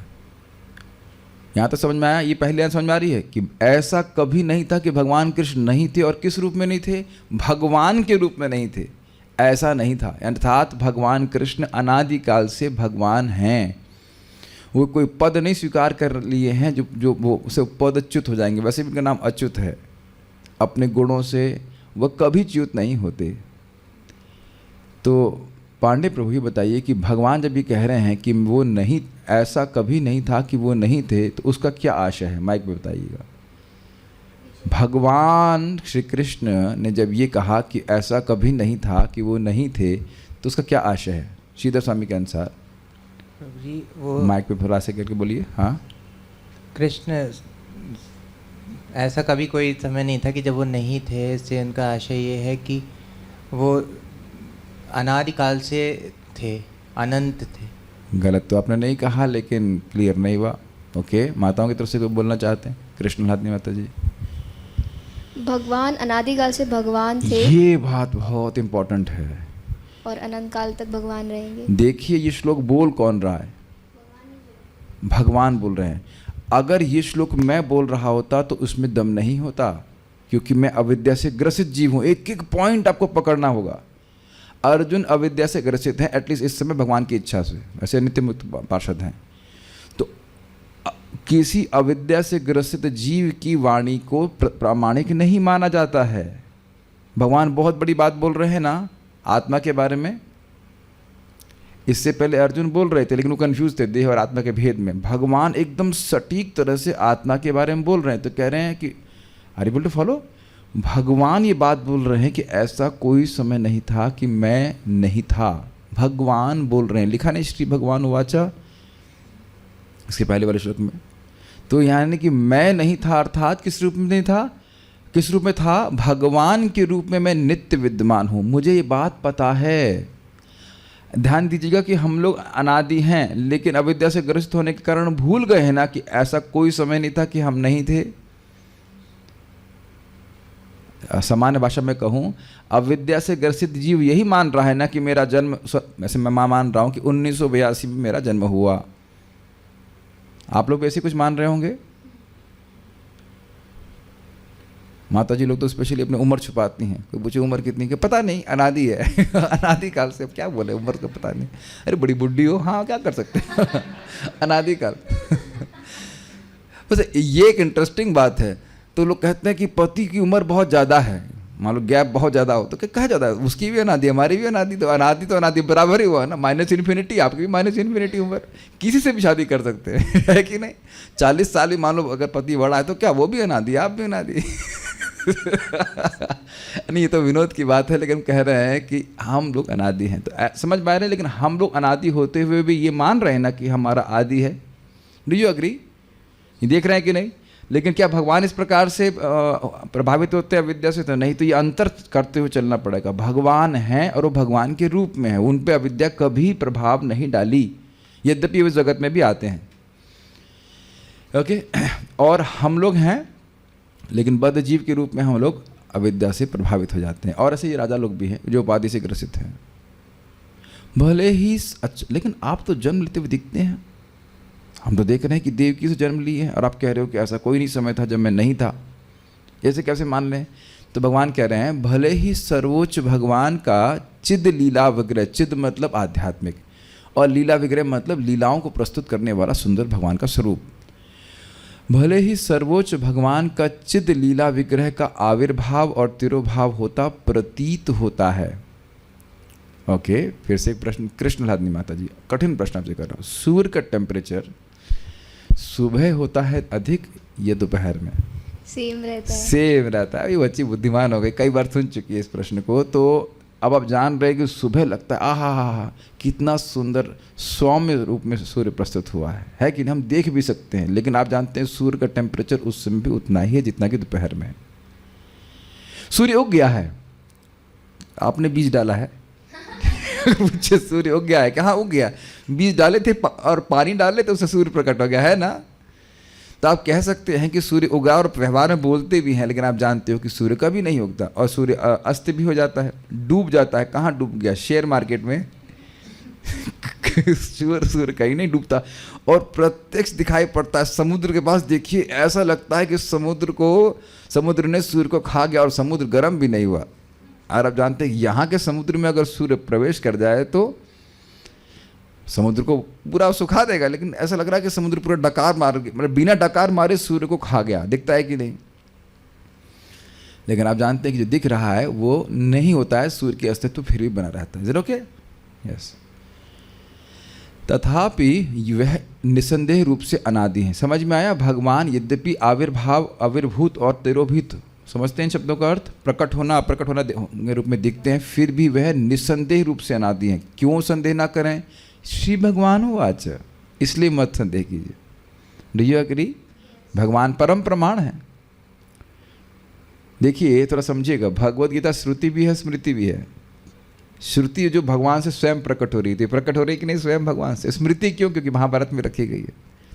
यहाँ तक समझ में आया? ये पहले समझ में आ रही है कि ऐसा कभी नहीं था कि भगवान कृष्ण नहीं थे। और किस रूप में नहीं थे? भगवान के रूप में नहीं थे, ऐसा नहीं था। अर्थात भगवान कृष्ण अनादिकाल से भगवान हैं। वो कोई पद नहीं स्वीकार कर लिए हैं जो वो उसे पद अच्युत हो जाएंगे। वैसे भी उनका नाम अच्युत है, अपने गुणों से वह कभी च्युत नहीं होते। तो पांडे प्रभु, ये बताइए कि भगवान जब ये कह रहे हैं कि वो नहीं, ऐसा कभी नहीं था कि वो नहीं थे, तो उसका क्या आशय है? माइक में बताइएगा। भगवान श्री कृष्ण ने जब ये कहा कि ऐसा कभी नहीं था कि वो नहीं थे, तो उसका क्या आशय है श्रीधर स्वामी के अनुसार? जी, वो माइक पे थोड़ा से करके बोलिए। हाँ, कृष्ण, ऐसा कभी कोई समय नहीं था कि जब वो नहीं थे। इससे उनका आशय ये है कि वो अनादिकाल से थे, अनंत थे। गलत तो आपने नहीं कहा, लेकिन क्लियर नहीं हुआ। ओके, माताओं की तरफ से कोई बोलना चाहते हैं? कृष्ण लादनी माता जी। भगवान अनादिकाल से भगवान थे, ये बात बहुत इंपॉर्टेंट है, और अनंत काल तक भगवान रहेंगे। देखिए ये श्लोक बोल कौन रहा है? भगवान बोल रहे हैं। अगर ये श्लोक मैं बोल रहा होता तो उसमें दम नहीं होता, क्योंकि मैं अविद्या से ग्रसित जीव हूँ। एक एक पॉइंट आपको पकड़ना होगा। अर्जुन अविद्या से ग्रसित हैं, एटलीस्ट इस समय भगवान की इच्छा से, ऐसे नित्य मुक्त पार्षद हैं। तो किसी अविद्या से ग्रसित जीव की वाणी को प्रामाणिक नहीं माना जाता है। भगवान बहुत बड़ी बात बोल रहे हैं ना आत्मा के बारे में। इससे पहले अर्जुन बोल रहे थे, लेकिन वो कंफ्यूज थे देह और आत्मा के भेद में। भगवान एकदम सटीक तरह से आत्मा के बारे में बोल रहे हैं। तो कह रहे हैं कि are you able to follow? भगवान ये बात बोल रहे हैं कि ऐसा कोई समय नहीं था कि मैं नहीं था। भगवान बोल रहे हैं, लिखा नहीं श्री भगवान उवाचा इसके पहले वाले श्लोक में। तो यानी कि मैं नहीं था, अर्थात किस रूप में नहीं था? किस रूप में था? भगवान के रूप में मैं नित्य विद्यमान हूँ। मुझे ये बात पता है ध्यान दीजिएगा कि हम लोग अनादि हैं, लेकिन अविद्या से ग्रसित होने के कारण भूल गए हैं ना कि ऐसा कोई समय नहीं था कि हम नहीं थे। सामान्य भाषा में कहूँ, अविद्या से ग्रसित जीव यही मान रहा है ना कि मेरा जन्म, वैसे मैं मान रहा हूँ कि 1982 में मेरा जन्म हुआ। आप लोग ऐसे कुछ मान रहे होंगे? माता जी लोग तो स्पेशली अपनी उम्र छुपाती हैं। कोई पूछे उम्र कितनी की, पता नहीं, अनादि है। अनादि काल से, अब क्या बोले, उम्र का पता नहीं। अरे बड़ी बुढ़ी हो, हाँ क्या कर सकते हैं। अनादि काल। बस ये एक इंटरेस्टिंग बात है। तो लोग कहते हैं कि पति की उम्र बहुत ज़्यादा है, मान लो गैप बहुत ज़्यादा हो, तो कहा ज़्यादा है, उसकी भी अनादि, हमारी भी अनादि, तो अनादि बराबर ही हुआ ना, माइनस इन्फिनिटी, आपकी भी माइनस इन्फिनिटी उम्र, किसी से भी शादी कर सकते हैं। है कि नहीं? 40 साल ही मान लो अगर पति बड़ा है तो क्या वो भी अनादि, आप भी अनादि। नहीं, ये तो विनोद की बात है, लेकिन कह रहे हैं कि हम लोग अनादि हैं। तो समझ पा रहे हैं, लेकिन हम लोग अनादि होते हुए भी ये मान रहे हैं ना कि हमारा आदि है। Do you agree? ये देख रहे हैं कि नहीं? लेकिन क्या भगवान इस प्रकार से प्रभावित होते हैं अविद्या से? तो नहीं। तो ये अंतर करते हुए चलना पड़ेगा। भगवान हैं और वो भगवान के रूप में है, उन पे अविद्या कभी प्रभाव नहीं डाली, यद्यपि वे जगत में भी आते हैं। ओके, और हम लोग हैं, लेकिन बद्ध जीव के रूप में हम लोग अविद्या से प्रभावित हो जाते हैं। और ऐसे ये राजा लोग भी हैं जो उपाधि से ग्रसित हैं। भले ही अच्छा, लेकिन आप तो जन्म लेते हुए दिखते हैं। हम तो देख रहे हैं कि देवकी से जन्म लिए हैं, और आप कह रहे हो कि ऐसा कोई नहीं समय था जब मैं नहीं था। ऐसे कैसे मान लें? तो भगवान कह रहे हैं, भले ही सर्वोच्च भगवान का चिद लीला विग्रह, चिद मतलब आध्यात्मिक, और लीला विग्रह मतलब लीलाओं को प्रस्तुत करने वाला सुंदर भगवान का स्वरूप। भले ही सर्वोच्च भगवान का चिद लीला विग्रह का आविर्भाव और तिरोभाव होता प्रतीत होता है। ओके, फिर से एक प्रश्न, कृष्ण लादनी माता जी, कठिन प्रश्न आपसे कर रहा हूँ। सूर्य का टेम्परेचर सुबह होता है अधिक या दोपहर में? सेम रहता है। सेम रहता है। अभी बच्ची बुद्धिमान हो गई, कई बार सुन चुकी है इस प्रश्न को। तो अब आप जान रहे हैं कि सुबह लगता है आहा कितना सुंदर सौम्य रूप में सूर्य प्रस्तुत हुआ है कि हम देख भी सकते हैं। लेकिन आप जानते हैं सूर्य का टेम्परेचर उस समय भी उतना ही है जितना कि दोपहर में। सूर्य उग गया है, आपने बीज डाला है। मुझे सूर्य उग गया है, कहाँ उग गया? बीज डाले थे और पानी डाले तो उससे सूर्य प्रकट हो गया है ना। तो आप कह सकते हैं कि सूर्य उगा, और व्यवहार में बोलते भी हैं, लेकिन आप जानते हो कि सूर्य कभी नहीं उगता, और सूर्य अस्त भी हो जाता है, डूब जाता है। कहाँ डूब गया? शेयर मार्केट में। सूर्य कहीं नहीं डूबता, और प्रत्यक्ष दिखाई पड़ता है। समुद्र के पास देखिए, ऐसा लगता है कि समुद्र ने सूर्य को खा गया, और समुद्र गर्म भी नहीं हुआ। और आप जानते हैं यहाँ के समुद्र में अगर सूर्य प्रवेश कर जाए तो समुद्र को पूरा सुखा देगा, लेकिन ऐसा लग रहा है कि समुद्र पूरा डकार मार, मतलब बिना डकार मारे सूर्य को खा गया। दिखता है कि नहीं? लेकिन आप जानते हैं कि जो दिख रहा है वो नहीं होता है, सूर्य के अस्तित्व फिर भी बना रहता है। Okay, yes. तथापि वह निसंदेह रूप से अनादि है। समझ में आया? भगवान यद्यपि आविर्भाव, आविर्भूत और तिरोभित, समझते हैं शब्दों का अर्थ? प्रकट होना, अप्रकट होना के रूप में दिखते हैं, फिर भी वह निसंदेह रूप से अनादि हैं। क्यों संदेह ना करें? श्री भगवान हो आज, इसलिए मत संदेह कीजिए। Do you agree? भगवान परम प्रमाण है। देखिए थोड़ा समझिएगा, भगवद गीता श्रुति भी है, स्मृति भी है। श्रुति जो भगवान से स्वयं प्रकट हो रही थी, प्रकट हो रही कि नहीं स्वयं भगवान से। स्मृति क्यों? क्योंकि महाभारत में रखी गई है।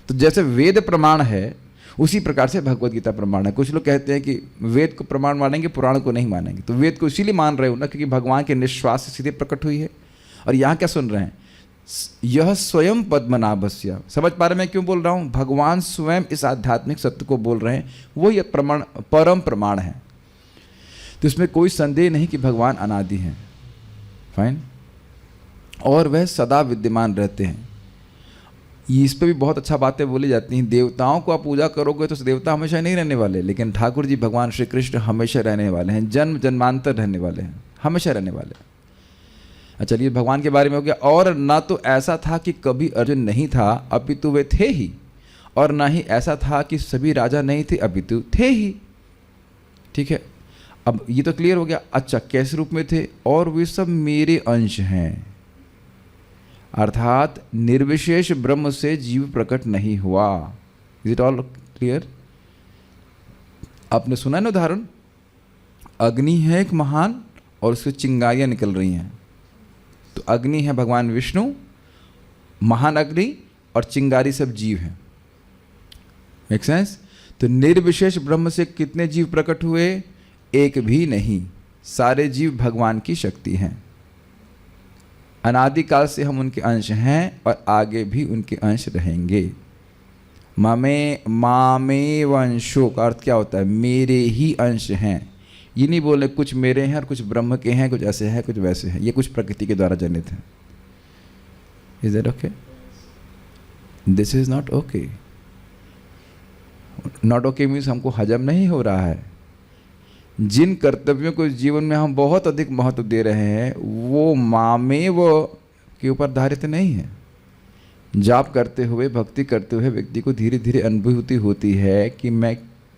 तो जैसे वेद प्रमाण है, उसी प्रकार से भगवद गीता प्रमाण है। कुछ लोग कहते हैं कि वेद को प्रमाण मानेंगे, पुराण को नहीं मानेंगे। तो वेद को इसीलिए मान रहे हो ना क्योंकि भगवान के निश्वास से सीधे प्रकट हुई है। और यहाँ क्या सुन रहे हैं? यह स्वयं पद्मनाभस्य। समझ पा रहे मैं क्यों बोल रहा हूँ? भगवान स्वयं इस आध्यात्मिक सत्य को बोल रहे हैं, वो यह प्रमाण, परम प्रमाण है। तो इसमें कोई संदेह नहीं कि भगवान अनादि हैं। फाइन। और वह सदा विद्यमान रहते हैं। इस पर भी बहुत अच्छा बातें बोली जाती हैं। देवताओं को आप पूजा करोगे तो देवता हमेशा नहीं रहने वाले, लेकिन ठाकुर जी भगवान श्री कृष्ण हमेशा रहने वाले हैं, जन्म जन्मांतर रहने वाले हैं, हमेशा रहने वाले हैं। अच्छा, चलिए भगवान के बारे में हो गया। और ना तो ऐसा था कि कभी अर्जुन नहीं था, अपितु वे थे ही, और ना ही ऐसा था कि सभी राजा नहीं थे, अपितु थे ही। ठीक है, अब ये तो क्लियर हो गया। अच्छा, कैसे रूप में थे? और वे सब मेरे अंश हैं, अर्थात निर्विशेष ब्रह्म से जीव प्रकट नहीं हुआ। Is it all clear? आपने सुना ना उदाहरण, अग्नि है एक महान और उससे चिंगारियां निकल रही हैं, तो अग्नि है भगवान विष्णु, महान अग्नि, और चिंगारी सब जीव हैं। Make sense? तो निर्विशेष ब्रह्म से कितने जीव प्रकट हुए? एक भी नहीं, सारे जीव भगवान की शक्ति हैं। अनादिकाल से हम उनके अंश हैं और आगे भी उनके अंश रहेंगे। मामे वंशो का अर्थ क्या होता है? मेरे ही अंश हैं। ये नहीं बोले कुछ मेरे हैं और कुछ ब्रह्म के हैं, कुछ ऐसे हैं कुछ वैसे हैं। ये कुछ प्रकृति के द्वारा जनित हैं। Is that okay? This is not okay. Not okay means हमको हजम नहीं हो रहा है। जिन कर्तव्यों को जीवन में हम बहुत अधिक महत्व दे रहे हैं वो मामेव के ऊपर आधारित नहीं है। जाप करते हुए, भक्ति करते हुए व्यक्ति को धीरे धीरे अनुभूति होती है कि मैं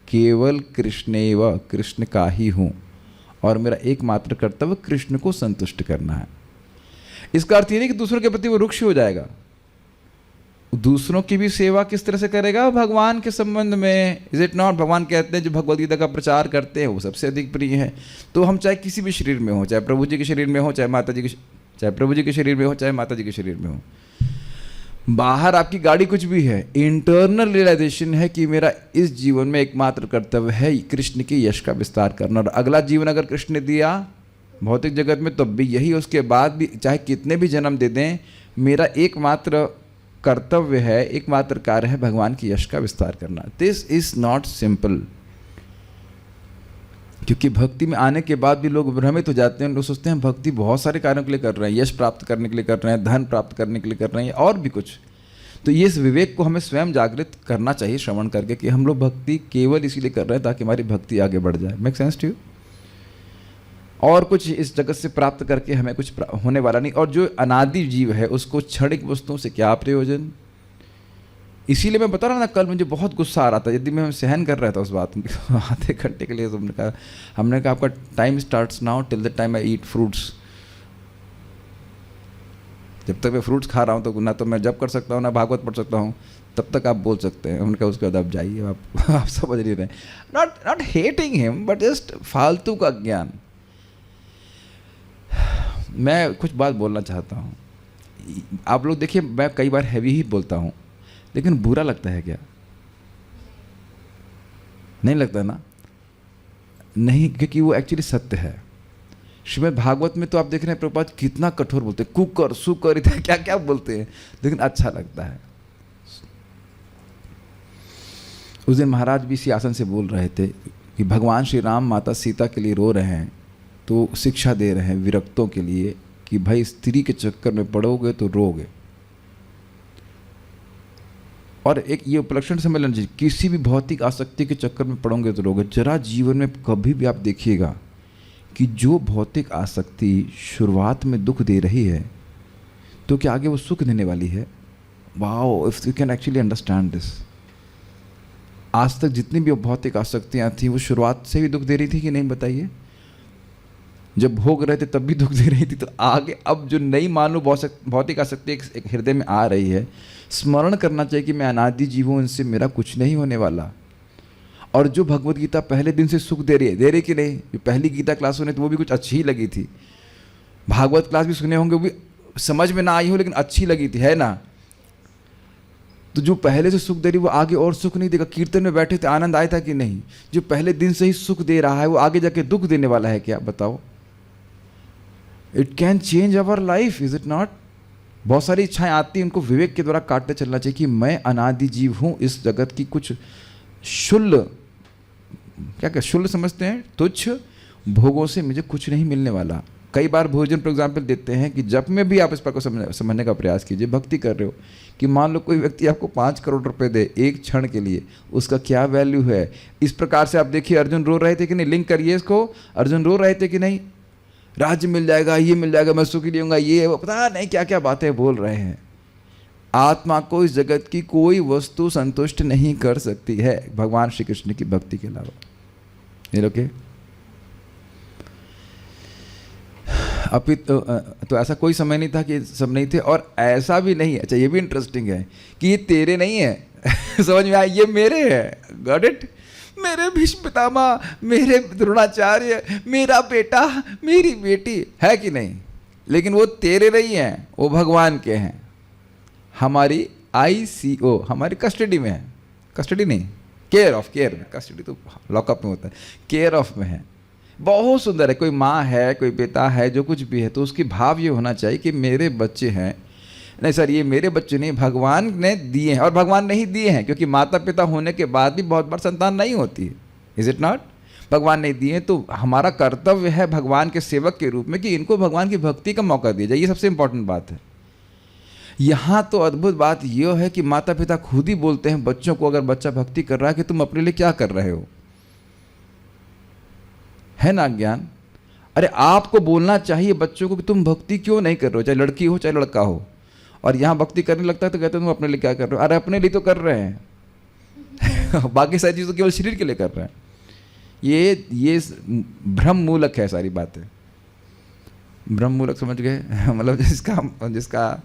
केवल कृष्णेव, कृष्ण का ही हूँ और मेरा एकमात्र कर्तव्य कृष्ण को संतुष्ट करना है। इसका अर्थ ये नहीं कि दूसरों के प्रति वो रुक्ष हो जाएगा। दूसरों की भी सेवा किस तरह से करेगा? भगवान के संबंध में। Is it not? भगवान कहते हैं जो भगवद गीता का प्रचार करते हैं वो सबसे अधिक प्रिय है। तो हम चाहे किसी भी शरीर में हो, चाहे प्रभु जी के शरीर में हो, चाहे माता जी के, चाहे प्रभु जी के शरीर में हो, चाहे माता जी के शरीर में हो, बाहर आपकी गाड़ी कुछ भी है, इंटरनल रियलाइजेशन है कि मेरा इस जीवन में एकमात्र कर्तव्य है कृष्ण के यश का विस्तार करना। और अगला जीवन अगर कृष्ण ने दिया भौतिक जगत में तब भी यही, उसके बाद भी चाहे कितने भी जन्म दे दें, मेरा एकमात्र कर्तव्य है, एकमात्र कार्य है भगवान की यश का विस्तार करना। This is not simple. क्योंकि भक्ति में आने के बाद भी लोग भ्रमित हो जाते हैं। लोग सोचते हैं भक्ति बहुत सारे कार्यों के लिए कर रहे हैं, यश प्राप्त करने के लिए कर रहे हैं, धन प्राप्त करने के लिए कर रहे हैं और भी कुछ। तो ये इस विवेक को हमें स्वयं जागृत करना चाहिए श्रवण करके कि हम लोग भक्ति केवल इसीलिए कर रहे हैं ताकि हमारी भक्ति आगे बढ़ जाए। Make sense to you? और कुछ इस जगत से प्राप्त करके हमें कुछ होने वाला नहीं। और जो अनादि जीव है उसको क्षणिक वस्तुओं से क्या प्रयोजन? इसीलिए मैं बता रहा था कल मुझे बहुत गुस्सा आ रहा था, यदि मैं सहन कर रहा था उस बात को आधे घंटे के लिए। हमने कहा आपका time starts now till the time I eat fruits. जब तक मैं फ्रूट्स खा रहा हूँ तो ना तो मैं जप कर सकता हूँ ना भागवत पढ़ सकता हूँ, तब तक आप बोल सकते हैं। उनका उसके बाद आप जाइए, आप समझ नहीं रहे। Not hating him but just फालतू का ज्ञान। मैं कुछ बात बोलना चाहता हूँ। आप लोग देखिए, मैं कई बार हैवी ही बोलता हूँ, लेकिन बुरा लगता है क्या? नहीं लगता ना? नहीं, क्योंकि वो एक्चुअली सत्य है। श्रीमद् भागवत में तो आप देख रहे हैं प्रभुपाद कितना कठोर बोलते हैं, कुकर सुकर इतना क्या क्या बोलते हैं, लेकिन अच्छा लगता है। उस दिन महाराज भी इसी आसन से बोल रहे थे कि भगवान श्री राम माता सीता के लिए रो रहे हैं, तो शिक्षा दे रहे हैं विरक्तों के लिए कि भाई स्त्री के चक्कर में पड़ोगे तो रोगे। और एक ये उपलक्षण समझ लेना चाहिए, किसी भी भौतिक आसक्ति के चक्कर में पड़ोगे तो रोगे। जरा जीवन में कभी भी आप देखिएगा कि जो भौतिक आसक्ति शुरुआत में दुख दे रही है तो क्या आगे वो सुख देने वाली है? Wow, if you can actually understand this. आज तक जितनी भी भौतिक आसक्तियाँ थी वो शुरुआत से भी दुख दे रही थी कि नहीं, बताइए? जब भोग रहे थे तब भी दुख दे रही थी, तो आगे अब जो नई मानो भौतिक आसक्ति एक हृदय में आ रही है, स्मरण करना चाहिए कि मैं अनादि जीव हूँ, इनसे मेरा कुछ नहीं होने वाला। और जो भगवत गीता पहले दिन से सुख दे रही है कि नहीं? जो पहली गीता क्लास सुने तो वो भी कुछ अच्छी ही लगी थी, भागवत क्लास भी सुने होंगे, वो भी समझ में ना आई हो लेकिन अच्छी लगी थी, है ना? तो जो पहले से सुख दे रही वो आगे और सुख नहीं देगा। कीर्तन में बैठे थे, आनंद आया था कि नहीं? जो पहले दिन से ही सुख दे रहा है वो आगे जाके दुख देने वाला है क्या? बताओ। It can change our life, is it not? बहुत सारी इच्छाएं आती हैं, उनको विवेक के द्वारा काटते चलना चाहिए कि मैं अनादि जीव हूँ, इस जगत की कुछ शुल्ल, क्या शुल्ल समझते हैं, तुच्छ भोगों से मुझे कुछ नहीं मिलने वाला। कई बार भोजन फॉर एग्जाम्पल देते हैं कि जब में भी आप इस पर को समझने का प्रयास कीजिए। भक्ति कर रहे हो कि मान लो कोई व्यक्ति आपको 5 करोड़ रुपए दे एक क्षण के लिए, उसका क्या वैल्यू है? इस प्रकार से आप देखिए, अर्जुन रो रहे थे कि नहीं? लिंक करिए इसको। अर्जुन रो रहे थे कि नहीं? राज्य मिल जाएगा, ये मिल जाएगा, मैं सुखी लूँगा, ये पता नहीं क्या क्या बातें बोल रहे हैं। आत्मा को इस जगत की कोई वस्तु संतुष्ट नहीं कर सकती है भगवान श्री कृष्ण की भक्ति के अलावा। ये ओके? अभी तो ऐसा कोई समय नहीं था कि सब नहीं थे, और ऐसा भी नहीं है, अच्छा ये भी इंटरेस्टिंग है कि ये तेरे नहीं है समझ में आया? ये मेरे है। Got it? मेरे भीष्म पितामह, मेरे द्रोणाचार्य, मेरा बेटा, मेरी बेटी, है कि नहीं? लेकिन वो तेरे नहीं हैं, वो भगवान के हैं। हमारी ICO हमारी कस्टडी में है, कस्टडी नहीं, केयर ऑफ, केयर में, कस्टडी तो लॉकअप में होता है, केयर ऑफ में है। बहुत सुंदर है। कोई माँ है, कोई पिता है, जो कुछ भी है, तो उसकी भाव ये होना चाहिए कि मेरे बच्चे हैं, नहीं सर ये मेरे बच्चे नहीं, भगवान ने दिए हैं। और भगवान नहीं दिए हैं क्योंकि माता पिता होने के बाद भी बहुत बार संतान नहीं होती है, इज इट नॉट? भगवान नहीं दिए, तो हमारा कर्तव्य है भगवान के सेवक के रूप में कि इनको भगवान की भक्ति का मौका दिया जाए। ये सबसे इंपॉर्टेंट बात है। यहाँ तो अद्भुत बात यह है कि माता पिता खुद ही बोलते हैं बच्चों को, अगर बच्चा भक्ति कर रहा है, कि तुम अपने लिए क्या कर रहे हो, है ना ज्ञान? अरे आपको बोलना चाहिए बच्चों को कि तुम भक्ति क्यों नहीं कर रहे हो, चाहे लड़की हो चाहे लड़का हो। और यहाँ भक्ति करने लगता है तो कहते हो तुम अपने लिए क्या कर रहे हो। अरे अपने लिए तो कर रहे हैं बाकी सारी चीज़ तो केवल शरीर के लिए कर रहे हैं। ये भ्रम मूलक है सारी बातें, भ्रम मूलक समझ गए मतलब जिसका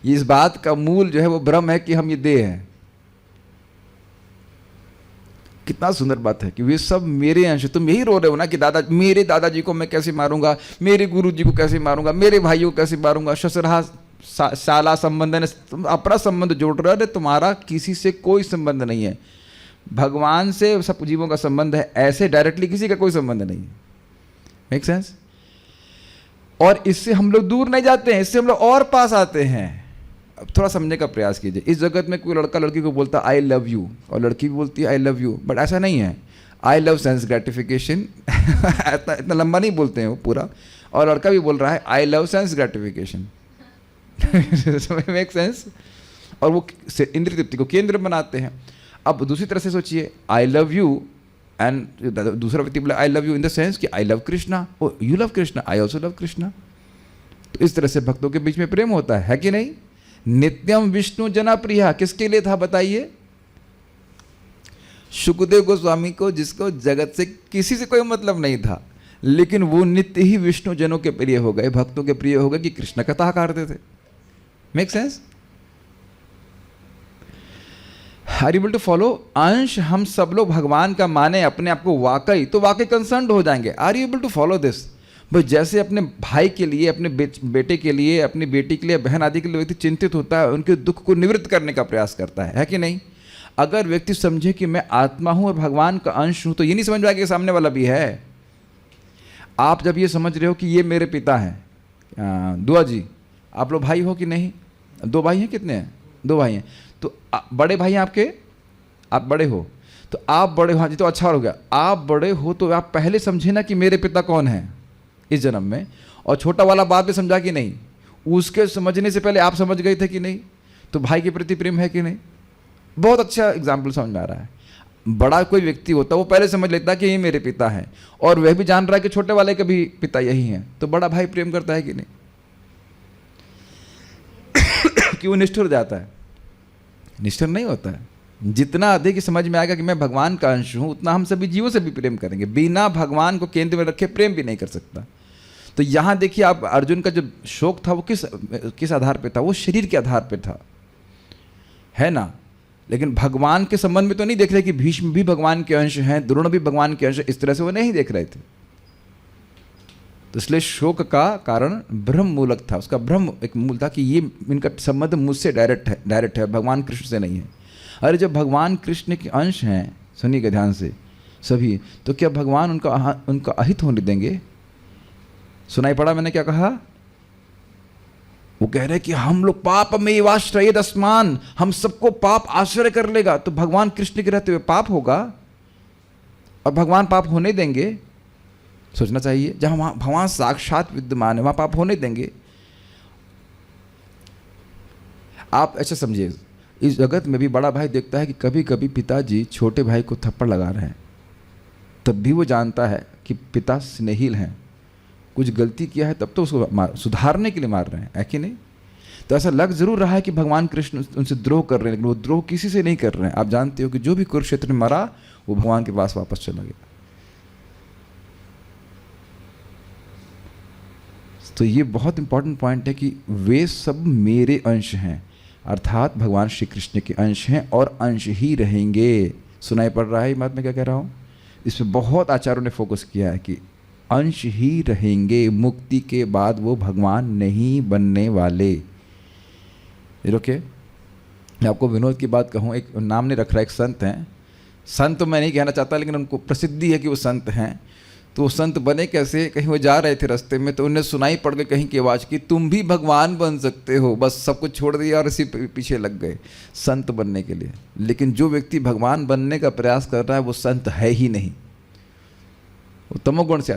इस बात का मूल जो है वो भ्रम है कि हम ये देह हैं। कितना सुंदर बात है कि वे सब मेरे अंश। तुम यही रो रहे हो ना कि दादा, मेरे दादाजी को मैं कैसे मारूंगा, मेरे गुरुजी को कैसे मारूंगा, मेरे भाइयों को कैसे मारूंगा, ससुरा शाला संबंध ने तुम अपना संबंध जोड़ रहे हो। अरे तुम्हारा किसी से कोई संबंध नहीं है, भगवान से सब जीवों का संबंध है, ऐसे डायरेक्टली किसी का कोई संबंध नहीं है। Make sense? और इससे हम लोग दूर नहीं जाते हैं, इससे हम लोग और पास आते हैं। अब थोड़ा समझने का प्रयास कीजिए। इस जगत में कोई लड़का लड़की को बोलता है आई लव यू, और लड़की भी बोलती है आई लव यू, बट ऐसा नहीं है। आई लव सेंस ग्रेटिफिकेशन इतना लंबा नहीं बोलते हैं वो पूरा, और लड़का भी बोल रहा है I love sense gratification make sense? और वो इंद्रिय तृप्ति को केंद्र बनाते हैं। अब दूसरी तरह से सोचिए, आई लव यू एंड दूसरा व्यक्ति बोला I love you in the sense कि I love Krishna, oh you love Krishna, I also love Krishna. तो इस तरह से भक्तों के बीच में प्रेम होता है कि नहीं? नित्यम विष्णु जना प्रिया किसके लिए था बताइए? सुखदेव गोस्वामी को, जिसको जगत से किसी से कोई मतलब नहीं था, लेकिन वो नित्य ही विष्णु जनों के प्रिय हो गए, भक्तों के प्रिय हो गए कि कृष्ण कथा करते थे। Make sense? Are able to follow? अंश हम सब लोग भगवान का माने अपने आप को वाकई, तो वाकई कंसर्न्ड हो जाएंगे। Are you able to follow this? भाई जैसे अपने भाई के लिए, अपने बेटे के लिए, अपनी बेटी के लिए, बहन आदि के लिए व्यक्ति चिंतित होता है, उनके दुख को निवृत्त करने का प्रयास करता है कि नहीं? अगर व्यक्ति समझे कि मैं आत्मा हूं और भगवान का अंश हूं, तो ये नहीं समझ पाएगा कि सामने वाला भी है। आप जब ये समझ रहे हो कि ये मेरे पिता हैं, दुआ जी आप लोग भाई हो कि नहीं? 2 भाई हैं? कितने हैं? 2 भाई हैं। तो बड़े भाई हैं आपके? आप बड़े हो तो आप बड़े हो, हाँ जी, तो अच्छा हो गया। आप बड़े हो तो आप पहले समझे ना कि मेरे पिता कौन है इस जन्म में, और छोटा वाला बाद में समझा कि नहीं? उसके समझने से पहले आप समझ गए थे कि नहीं? तो भाई के प्रति प्रेम है कि नहीं? बहुत अच्छा एग्जाम्पल समझ में आ रहा है। बड़ा कोई व्यक्ति होता है वो पहले समझ लेता है कि ये मेरे पिता है, और वह भी जान रहा है कि छोटे वाले के भी पिता यही हैं, तो बड़ा भाई प्रेम करता है कि नहीं? क्यों निष्ठुर जाता है? निष्ठुर नहीं होता है। जितना अधिक समझ में आएगा कि मैं भगवान का अंश हूं, उतना हम सभी जीवों से भी प्रेम करेंगे। बिना भगवान को केंद्र में रखे प्रेम भी नहीं कर सकता। तो यहाँ देखिए, आप अर्जुन का जो शोक था वो किस आधार पे था? वो शरीर के आधार पे था, है ना? लेकिन भगवान के संबंध में तो नहीं देख रहे कि भीष्म भी भगवान के अंश हैं, द्रोण भी भगवान के अंश, इस तरह से वो नहीं देख रहे थे। तो इसलिए शोक का कारण ब्रह्म मूलक था। उसका ब्रह्म एक मूल था कि ये इनका संबंध मुझसे डायरेक्ट है, भगवान कृष्ण से नहीं है। अरे जब भगवान कृष्ण के अंश हैं, सुनिएगा ध्यान से सभी, तो क्या भगवान उनका अहित होने देंगे? सुनाई पड़ा मैंने क्या कहा? वो कह रहे कि हम लोग पाप में वाश्रयेद अस्मान, हम सबको पाप आश्रय कर लेगा। तो भगवान कृष्ण के रहते हुए पाप होगा और भगवान पाप होने देंगे? सोचना चाहिए। जहां भगवान साक्षात विद्यमान है वहां पाप होने देंगे? आप ऐसा समझिए, इस जगत में भी बड़ा भाई देखता है कि कभी कभी पिताजी छोटे भाई को थप्पड़ लगा रहे हैं, तब भी वो जानता है कि पिता स्नेहिल हैं, कुछ गलती किया है तब तो उसको सुधारने के लिए मार रहे हैं, है कि नहीं? तो ऐसा लग जरूर रहा है कि भगवान कृष्ण उनसे द्रोह कर रहे हैं, लेकिन वो द्रोह किसी से नहीं कर रहे हैं। आप जानते हो कि जो भी कुरुक्षेत्र में मरा वो भगवान के पास वापस चला गया। तो ये बहुत इंपॉर्टेंट पॉइंट है कि वे सब मेरे अंश हैं, अर्थात भगवान श्री कृष्ण के अंश हैं और अंश ही रहेंगे। सुनाई पड़ रहा है ये बात मैं क्या कह रहा हूँ? इस पर बहुत आचार्यों ने फोकस किया है कि अंश ही रहेंगे, मुक्ति के बाद वो भगवान नहीं बनने वाले। ओके, मैं आपको विनोद की बात कहूँ, एक नाम नहीं रख रहा, एक संत हैं, संत तो मैं नहीं कहना चाहता लेकिन उनको प्रसिद्धि है कि वो संत हैं। तो वो संत बने कैसे, कहीं वो जा रहे थे रास्ते में तो उन्हें सुनाई पड़ गई कहीं की आवाज़ की तुम भी भगवान बन सकते हो, बस सब कुछ छोड़ दिया और इसी पीछे लग गए संत बनने के लिए। लेकिन जो व्यक्ति भगवान बनने का प्रयास कर रहा है वो संत है ही नहीं, वो तमोगुण से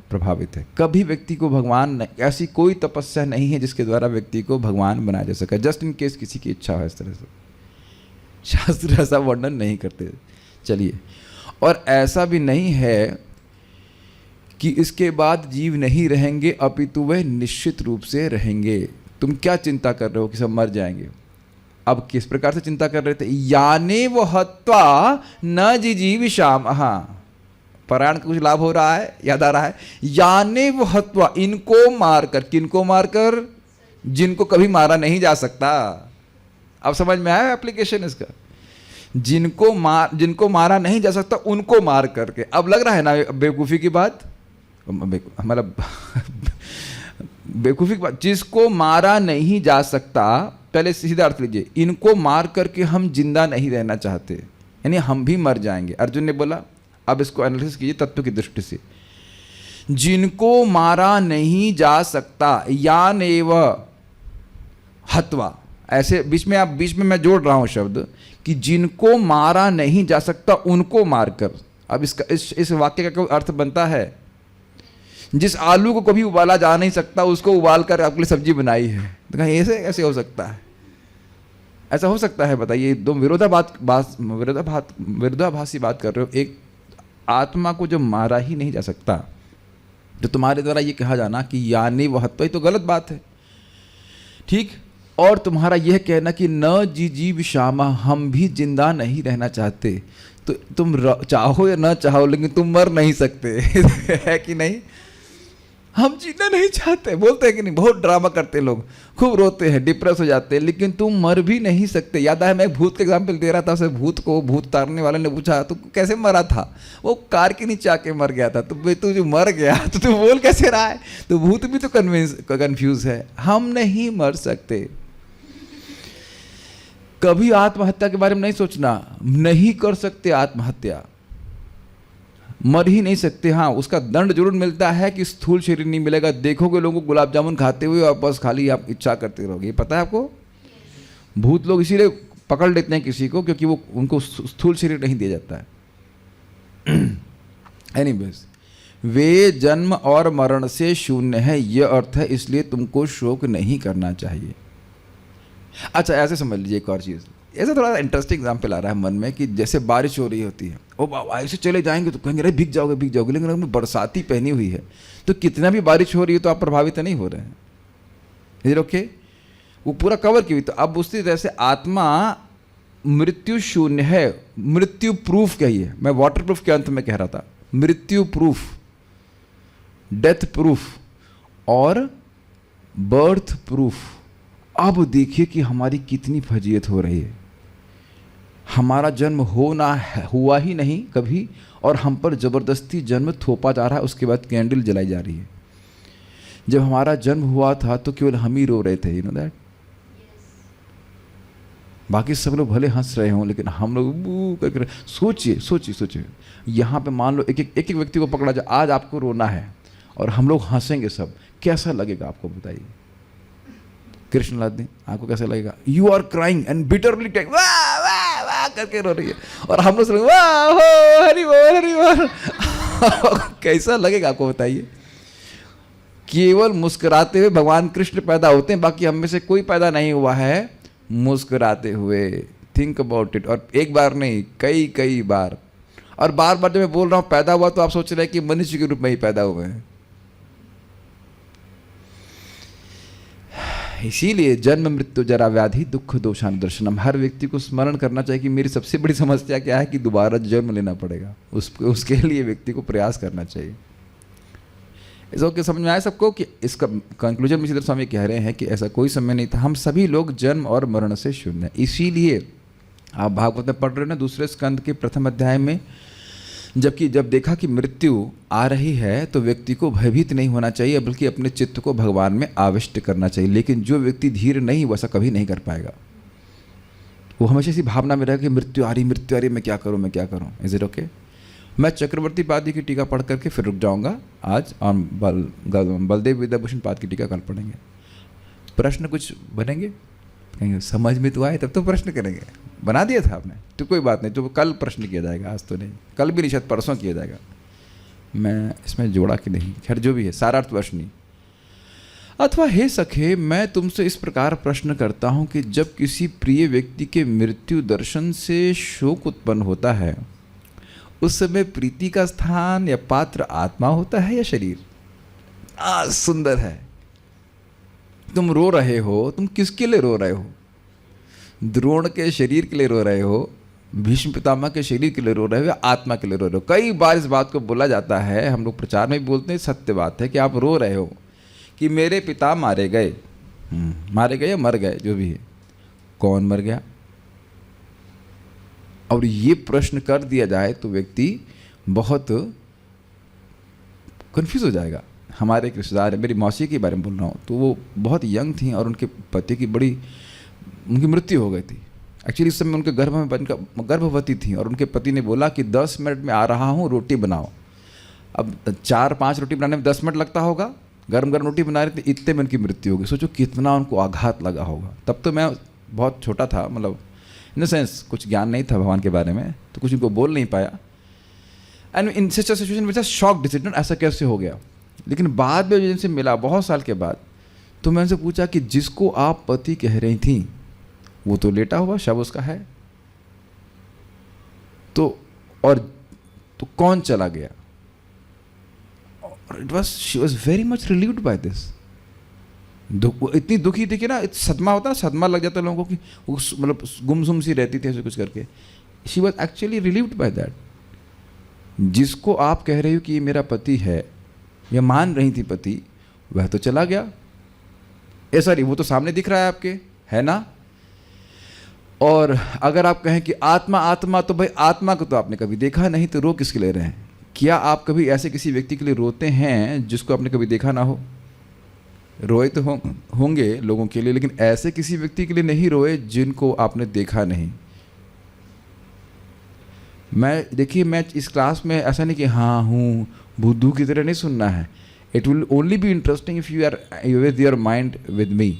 प्रभावित है। कभी व्यक्ति को भगवान, ऐसी कोई तपस्या नहीं है जिसके द्वारा व्यक्ति को भगवान बनाया जा सके, जस्ट इन केस किसी की इच्छा हो इस तरह से। शास्त्र ऐसा वर्णन नहीं करते। चलिए, और ऐसा भी नहीं है कि इसके बाद जीव नहीं रहेंगे, अपितु वह निश्चित रूप से रहेंगे। तुम क्या चिंता कर रहे हो कि सब मर जाएंगे? अब किस प्रकार से चिंता कर रहे थे? याने वो हत्वा न जिजीविषाम। हाँ, पारायण का कुछ लाभ हो रहा है, याद आ रहा है। याने वो हत्वा, इनको मारकर, किनको मारकर? जिनको कभी मारा नहीं जा सकता। अब समझ में आया एप्लीकेशन इसका? जिनको मारा नहीं जा सकता उनको मार करके। अब लग रहा है ना बेवकूफ़ी की बात, मतलब बेवकूफ़ी की बात। जिसको मारा नहीं जा सकता, पहले सीधा अर्थ लीजिए, इनको मार करके हम जिंदा नहीं रहना चाहते, यानी हम भी मर जाएंगे। अर्जुन ने बोला, अब इसको एनालिसिस कीजिए तत्व की दृष्टि से। जिनको मारा नहीं जा सकता, यानेव हत्वा, ऐसे बीच में मैं जोड़ रहा हूं शब्द कि जिनको मारा नहीं जा सकता उनको मारकर। अब इसका इस वाक्य का क्या अर्थ बनता है? जिस आलू को कभी उबाला जा नहीं सकता उसको उबाल कर आपके लिए सब्जी बनाई है, तो कहीं ऐसे हो सकता है? ऐसा हो सकता है? बताइए। दो विरोधाभासी बात कर रहे हो। एक आत्मा को जो मारा ही नहीं जा सकता, तो तुम्हारे द्वारा ये कहा जाना कि यानी वह हत्वा, तो गलत बात है, ठीक। और तुम्हारा यह कहना कि न जिजीविषाम, हम भी जिंदा नहीं रहना चाहते, तो तुम चाहो या न चाहो लेकिन तुम मर नहीं सकते है कि नहीं? हम जीना नहीं चाहते, बोलते हैं कि नहीं? बहुत ड्रामा करते लोग, खूब रोते हैं, डिप्रेस हो जाते हैं, लेकिन तुम मर भी नहीं सकते। याद है, मैं एक भूत का एग्जाम्पल दे रहा था, उसे भूत तारने वाले ने पूछा तो कैसे मरा था? वो कार के नीचे आके मर गया था। तो तू जो मर गया तो तू बोल कैसे रहा है? तो भूत भी तो कन्फ्यूज है। हम नहीं मर सकते। कभी आत्महत्या के बारे में नहीं सोचना, नहीं कर सकते आत्महत्या, मर ही नहीं सकते। हाँ, उसका दंड जरूर मिलता है कि स्थूल शरीर नहीं मिलेगा। देखोगे लोगों को गुलाब जामुन खाते हुए और बस खाली आप इच्छा करते रहोगे। पता है आपको? भूत लोग इसीलिए पकड़ लेते हैं किसी को क्योंकि वो उनको स्थूल शरीर नहीं दिया जाता है। एनीवेज, वे जन्म और मरण से शून्य है, यह अर्थ है, इसलिए तुमको शोक नहीं करना चाहिए। अच्छा, ऐसे समझ लीजिए एक और चीज़, ऐसे थोड़ा इंटरेस्टिंग एग्जाम्पल आ रहा है मन में कि जैसे बारिश हो रही होती है, ओ बाबा ऐसे चले जाएंगे तो कहेंगे अरे भीग जाओगे, लेकिन अगर बरसाती पहनी हुई है तो कितना भी बारिश हो रही है तो आप प्रभावित नहीं हो रहे हैं। Is okay? वो पूरा कवर की हुई। तो अब उसी तरह से आत्मा मृत्यु शून्य है, मृत्यु प्रूफ कहिए, मैं वाटर प्रूफ के अंत में कह रहा था, मृत्यु प्रूफ, डेथ प्रूफ और बर्थ प्रूफ। अब देखिए कि हमारी कितनी फजीयत हो रही है। हमारा जन्म हुआ ही नहीं कभी, और हम पर जबरदस्ती जन्म थोपा जा रहा है, उसके बाद कैंडल जलाई जा रही है। जब हमारा जन्म हुआ था तो केवल हम ही रो रहे थे, यू नो दैट। बाकी सब लोग भले हंस रहे हों लेकिन हम लोग बू करके। सोचिए यहाँ पे मान लो एक व्यक्ति को पकड़ा जाए, आज आपको रोना है और हम लोग हंसेंगे सब, कैसा लगेगा आपको बताइए? कृष्णलाल, आपको कैसा लगेगा? You are crying and bitterly take, वाह वाह वाह करके रो रही है, और हम लोग वाह हो हरि बोल कैसा लगेगा आपको बताइए? केवल मुस्कुराते हुए भगवान कृष्ण पैदा होते हैं, बाकी हम में से कोई पैदा नहीं हुआ है मुस्कुराते हुए। Think about it. और एक बार नहीं, कई बार। और बार बार जब मैं बोल रहा हूँ पैदा हुआ, तो आप सोच रहे हैं कि मनुष्य के रूप में ही पैदा हुए हैं। इसीलिए जन्म मृत्यु जरा व्याधि दुख दोषान दर्शनम, हर व्यक्ति को स्मरण करना चाहिए कि मेरी सबसे बड़ी समस्या क्या है कि दोबारा जन्म लेना पड़ेगा, उसके लिए व्यक्ति को प्रयास करना चाहिए। इसको समझ में आया सबको कि इसका कंक्लूजन में स्वामी कह रहे हैं कि ऐसा कोई समय नहीं था, हम सभी लोग जन्म और मरण से शून्य। इसीलिए आप भागवत में पढ़ रहे हो ना, दूसरे स्कंद के प्रथम अध्याय में जबकि जब देखा कि मृत्यु आ रही है तो व्यक्ति को भयभीत नहीं होना चाहिए, बल्कि अपने चित्त को भगवान में आविष्ट करना चाहिए। लेकिन जो व्यक्ति धीर नहीं, वैसा कभी नहीं कर पाएगा। वो हमेशा इसी भावना में रहे कि मृत्यु आ रही, मैं क्या करूँ, मैं क्या करूँ। Is it okay? मैं चक्रवर्ती पाद की टीका पढ़ करके फिर रुक जाऊँगा आज, और बलदेव विद्याभूषण पाद की टीका कल पढ़ेंगे। प्रश्न कुछ बनेंगे, कहेंगे समझ में तो आए तब तो प्रश्न करेंगे। बना दिया था आपने तो कोई बात नहीं, तो कल प्रश्न किया जाएगा, आज तो नहीं। कल भी नहीं, शायद परसों किया जाएगा। मैं इसमें जोड़ा कि नहीं, खैर जो भी है, सारार्थ वर्ष नहीं। अथवा हे सखे, मैं तुमसे इस प्रकार प्रश्न करता हूँ कि जब किसी प्रिय व्यक्ति के मृत्यु दर्शन से शोक उत्पन्न होता है, उस समय प्रीति का स्थान या पात्र आत्मा होता है या शरीर? सुंदर है। तुम रो रहे हो, तुम किसके लिए रो रहे हो? द्रोण के शरीर के लिए रो रहे हो, भीष्म पितामह के शरीर के लिए रो रहे हो, या आत्मा के लिए रो रहे हो? कई बार इस बात को बोला जाता है, हम लोग प्रचार में भी बोलते हैं, सत्य बात है कि आप रो रहे हो कि मेरे पिता मारे गए, मारे गए या मर गए, जो भी है। कौन मर गया? और ये प्रश्न कर दिया जाए तो व्यक्ति बहुत कंफ्यूज हो जाएगा। हमारे एक रिश्तेदार है, मेरी मौसी के बारे में बोल रहा हूँ, तो वो बहुत यंग थी और उनके पति की उनकी मृत्यु हो गई थी। एक्चुअली इस समय उनके गर्भ में गर्भवती थी और उनके पति ने बोला कि 10 मिनट में आ रहा हूँ, रोटी बनाओ। अब 4-5 रोटी बनाने में 10 मिनट लगता होगा, गर्म गर्म रोटी बना रहे थे, इतने में उनकी मृत्यु हो गई। सोचो कितना उनको आघात लगा होगा। तब तो मैं बहुत छोटा था, मतलब इन द सेंस कुछ ज्ञान नहीं था भगवान के बारे में, तो कुछ उनको बोल नहीं पाया। And in such a situation which shock decision, ऐसा कैसे हो गया। लेकिन बाद में जिनसे मिला बहुत साल के बाद, तो मैं उनसे पूछा कि जिसको आप पति कह रही थी वो तो लेटा हुआ, शव उसका है, तो कौन चला गया? She was very much relieved by this. इतनी दुखी थी कि ना, सदमा होता है, सदमा लग जाता है लोगों को कि मतलब गुमसुम सी रहती थी ऐसे कुछ करके। She was actually relieved by that. जिसको आप कह रही हो कि ये मेरा पति है, या मान रही थी पति, वह तो चला गया। सॉरी, वो तो सामने दिख रहा है आपके, है ना। और अगर आप कहें कि आत्मा आत्मा, तो भाई आत्मा को तो आपने कभी देखा नहीं, तो रो किसके ले रहे हैं? क्या आप कभी ऐसे किसी व्यक्ति के लिए रोते हैं जिसको आपने कभी देखा ना हो? रोए तो होंगे लोगों के लिए, लेकिन ऐसे किसी व्यक्ति के लिए नहीं रोए जिनको आपने देखा नहीं। देखिए मैं इस क्लास में ऐसा नहीं कि हाँ हूँ बुद्धू की तरह नहीं सुनना है। It will only be interesting if you are with your mind with me.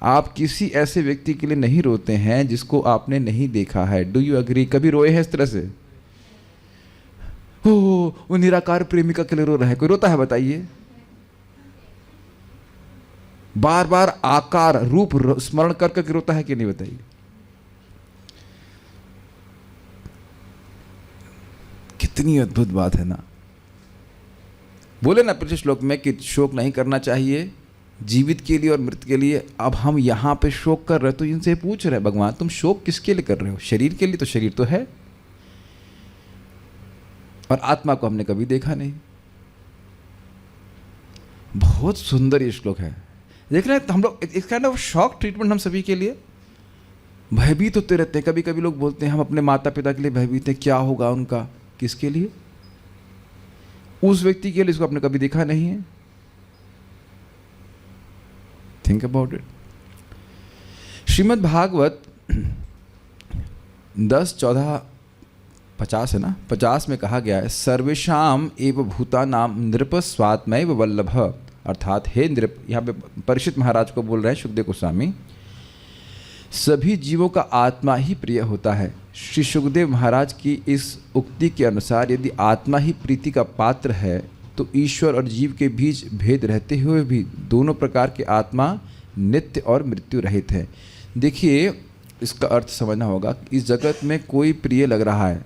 आप किसी ऐसे व्यक्ति के लिए नहीं रोते हैं जिसको आपने नहीं देखा है। Do you agree? कभी रोए हैं इस तरह से? वो निराकार प्रेमिका के लिए रो रहा है, कोई रोता है बताइए? बार बार आकार रूप स्मरण कर करके रोता है कि नहीं बताइए? कितनी अद्भुत बात है ना। बोले ना पिछले श्लोक में कि शोक नहीं करना चाहिए जीवित के लिए और मृत के लिए। अब हम यहां पे शोक कर रहे, तो इनसे पूछ रहे भगवान तुम शोक किसके लिए कर रहे हो? शरीर के लिए? तो शरीर तो है, और आत्मा को हमने कभी देखा नहीं। बहुत सुंदर ये श्लोक है। देख रहे हैं हम लोग, इस काइंड ऑफ शॉक ट्रीटमेंट हम सभी के लिए भयभीत होते रहते हैं। कभी कभी लोग बोलते हैं हम अपने माता पिता के लिए भयभीत हैं, क्या होगा उनका? किसके लिए? उस व्यक्ति के लिए जिसको आपने कभी देखा नहीं है। Think about it. Shrimad Bhagavat 10-14-50 है ना, 50 में कहा गया है सर्वेशाम एव भूतानाम नृप स्वात्मैव वल्लभ। अर्थात हे नृप, यहाँ पे परीक्षित महाराज को बोल रहे हैं सुखदेव गोस्वामी, सभी जीवों का आत्मा ही प्रिय होता है। श्री सुखदेव महाराज की इस उक्ति के अनुसार यदि आत्मा ही प्रीति का पात्र है तो ईश्वर और जीव के बीच भेद रहते हुए भी दोनों प्रकार के आत्मा नित्य और मृत्यु रहित है। देखिए इसका अर्थ समझना होगा। इस जगत में कोई प्रिय लग रहा है,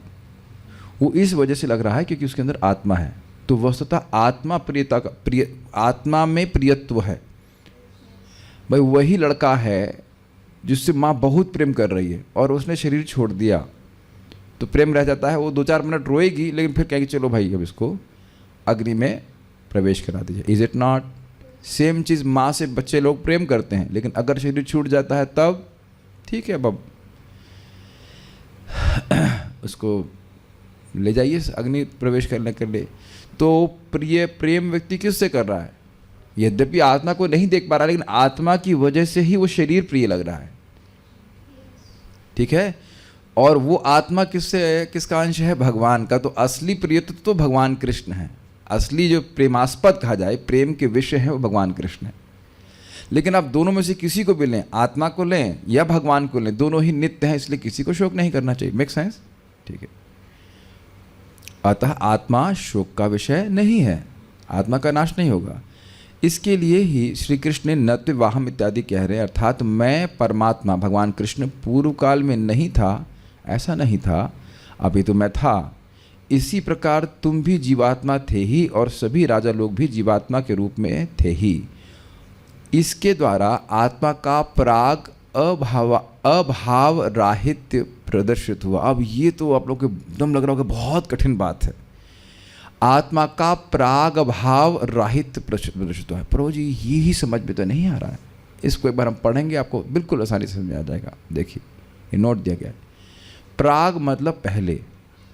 वो इस वजह से लग रहा है क्योंकि उसके अंदर आत्मा है। तो वस्तुतः आत्मा प्रियता का आत्मा में प्रियत्व है। भाई वही लड़का है जिससे माँ बहुत प्रेम कर रही है और उसने शरीर छोड़ दिया, तो प्रेम रह जाता है। वो 2-4 मिनट रोएगी, लेकिन फिर कहेगी चलो भाई अब इसको अग्नि में प्रवेश करा दीजिए। Is it not? सेम चीज़ माँ से बच्चे लोग प्रेम करते हैं, लेकिन अगर शरीर छूट जाता है तब ठीक है, अब उसको ले जाइए अग्नि प्रवेश करने के लिए। तो प्रेम व्यक्ति किससे कर रहा है? यद्यपि आत्मा को नहीं देख पा रहा, लेकिन आत्मा की वजह से ही वो शरीर प्रिय लग रहा है, ठीक है। और वो आत्मा किसका अंश है? भगवान का। तो असली प्रियत्व तो भगवान कृष्ण है। असली जो प्रेमास्पद कहा जाए, प्रेम के विषय है, वो भगवान कृष्ण है। लेकिन आप दोनों में से किसी को भी लें, आत्मा को लें या भगवान को लें, दोनों ही नित्य हैं, इसलिए किसी को शोक नहीं करना चाहिए। Make sense? ठीक है। अतः आत्मा शोक का विषय नहीं है, आत्मा का नाश नहीं होगा। इसके लिए ही श्री कृष्ण ने नत्वाहम इत्यादि कह रहे हैं, अर्थात मैं परमात्मा भगवान कृष्ण पूर्व काल में नहीं था, ऐसा नहीं था, अभी तो मैं था। इसी प्रकार तुम भी जीवात्मा थे ही, और सभी राजा लोग भी जीवात्मा के रूप में थे ही। इसके द्वारा आत्मा का प्राग अभाव राहित्य प्रदर्शित हुआ। अब ये तो आप लोग को एकदम लग रहा होगा बहुत कठिन बात है। आत्मा का प्राग भाव राहित्य प्रदर्शित हुआ है। प्रभु जी ये ही समझ में तो नहीं आ रहा है, इसको एक बार हम पढ़ेंगे, आपको बिल्कुल आसानी से समझ में आ जाएगा। देखिए ये नोट दिया गया है। प्राग मतलब पहले,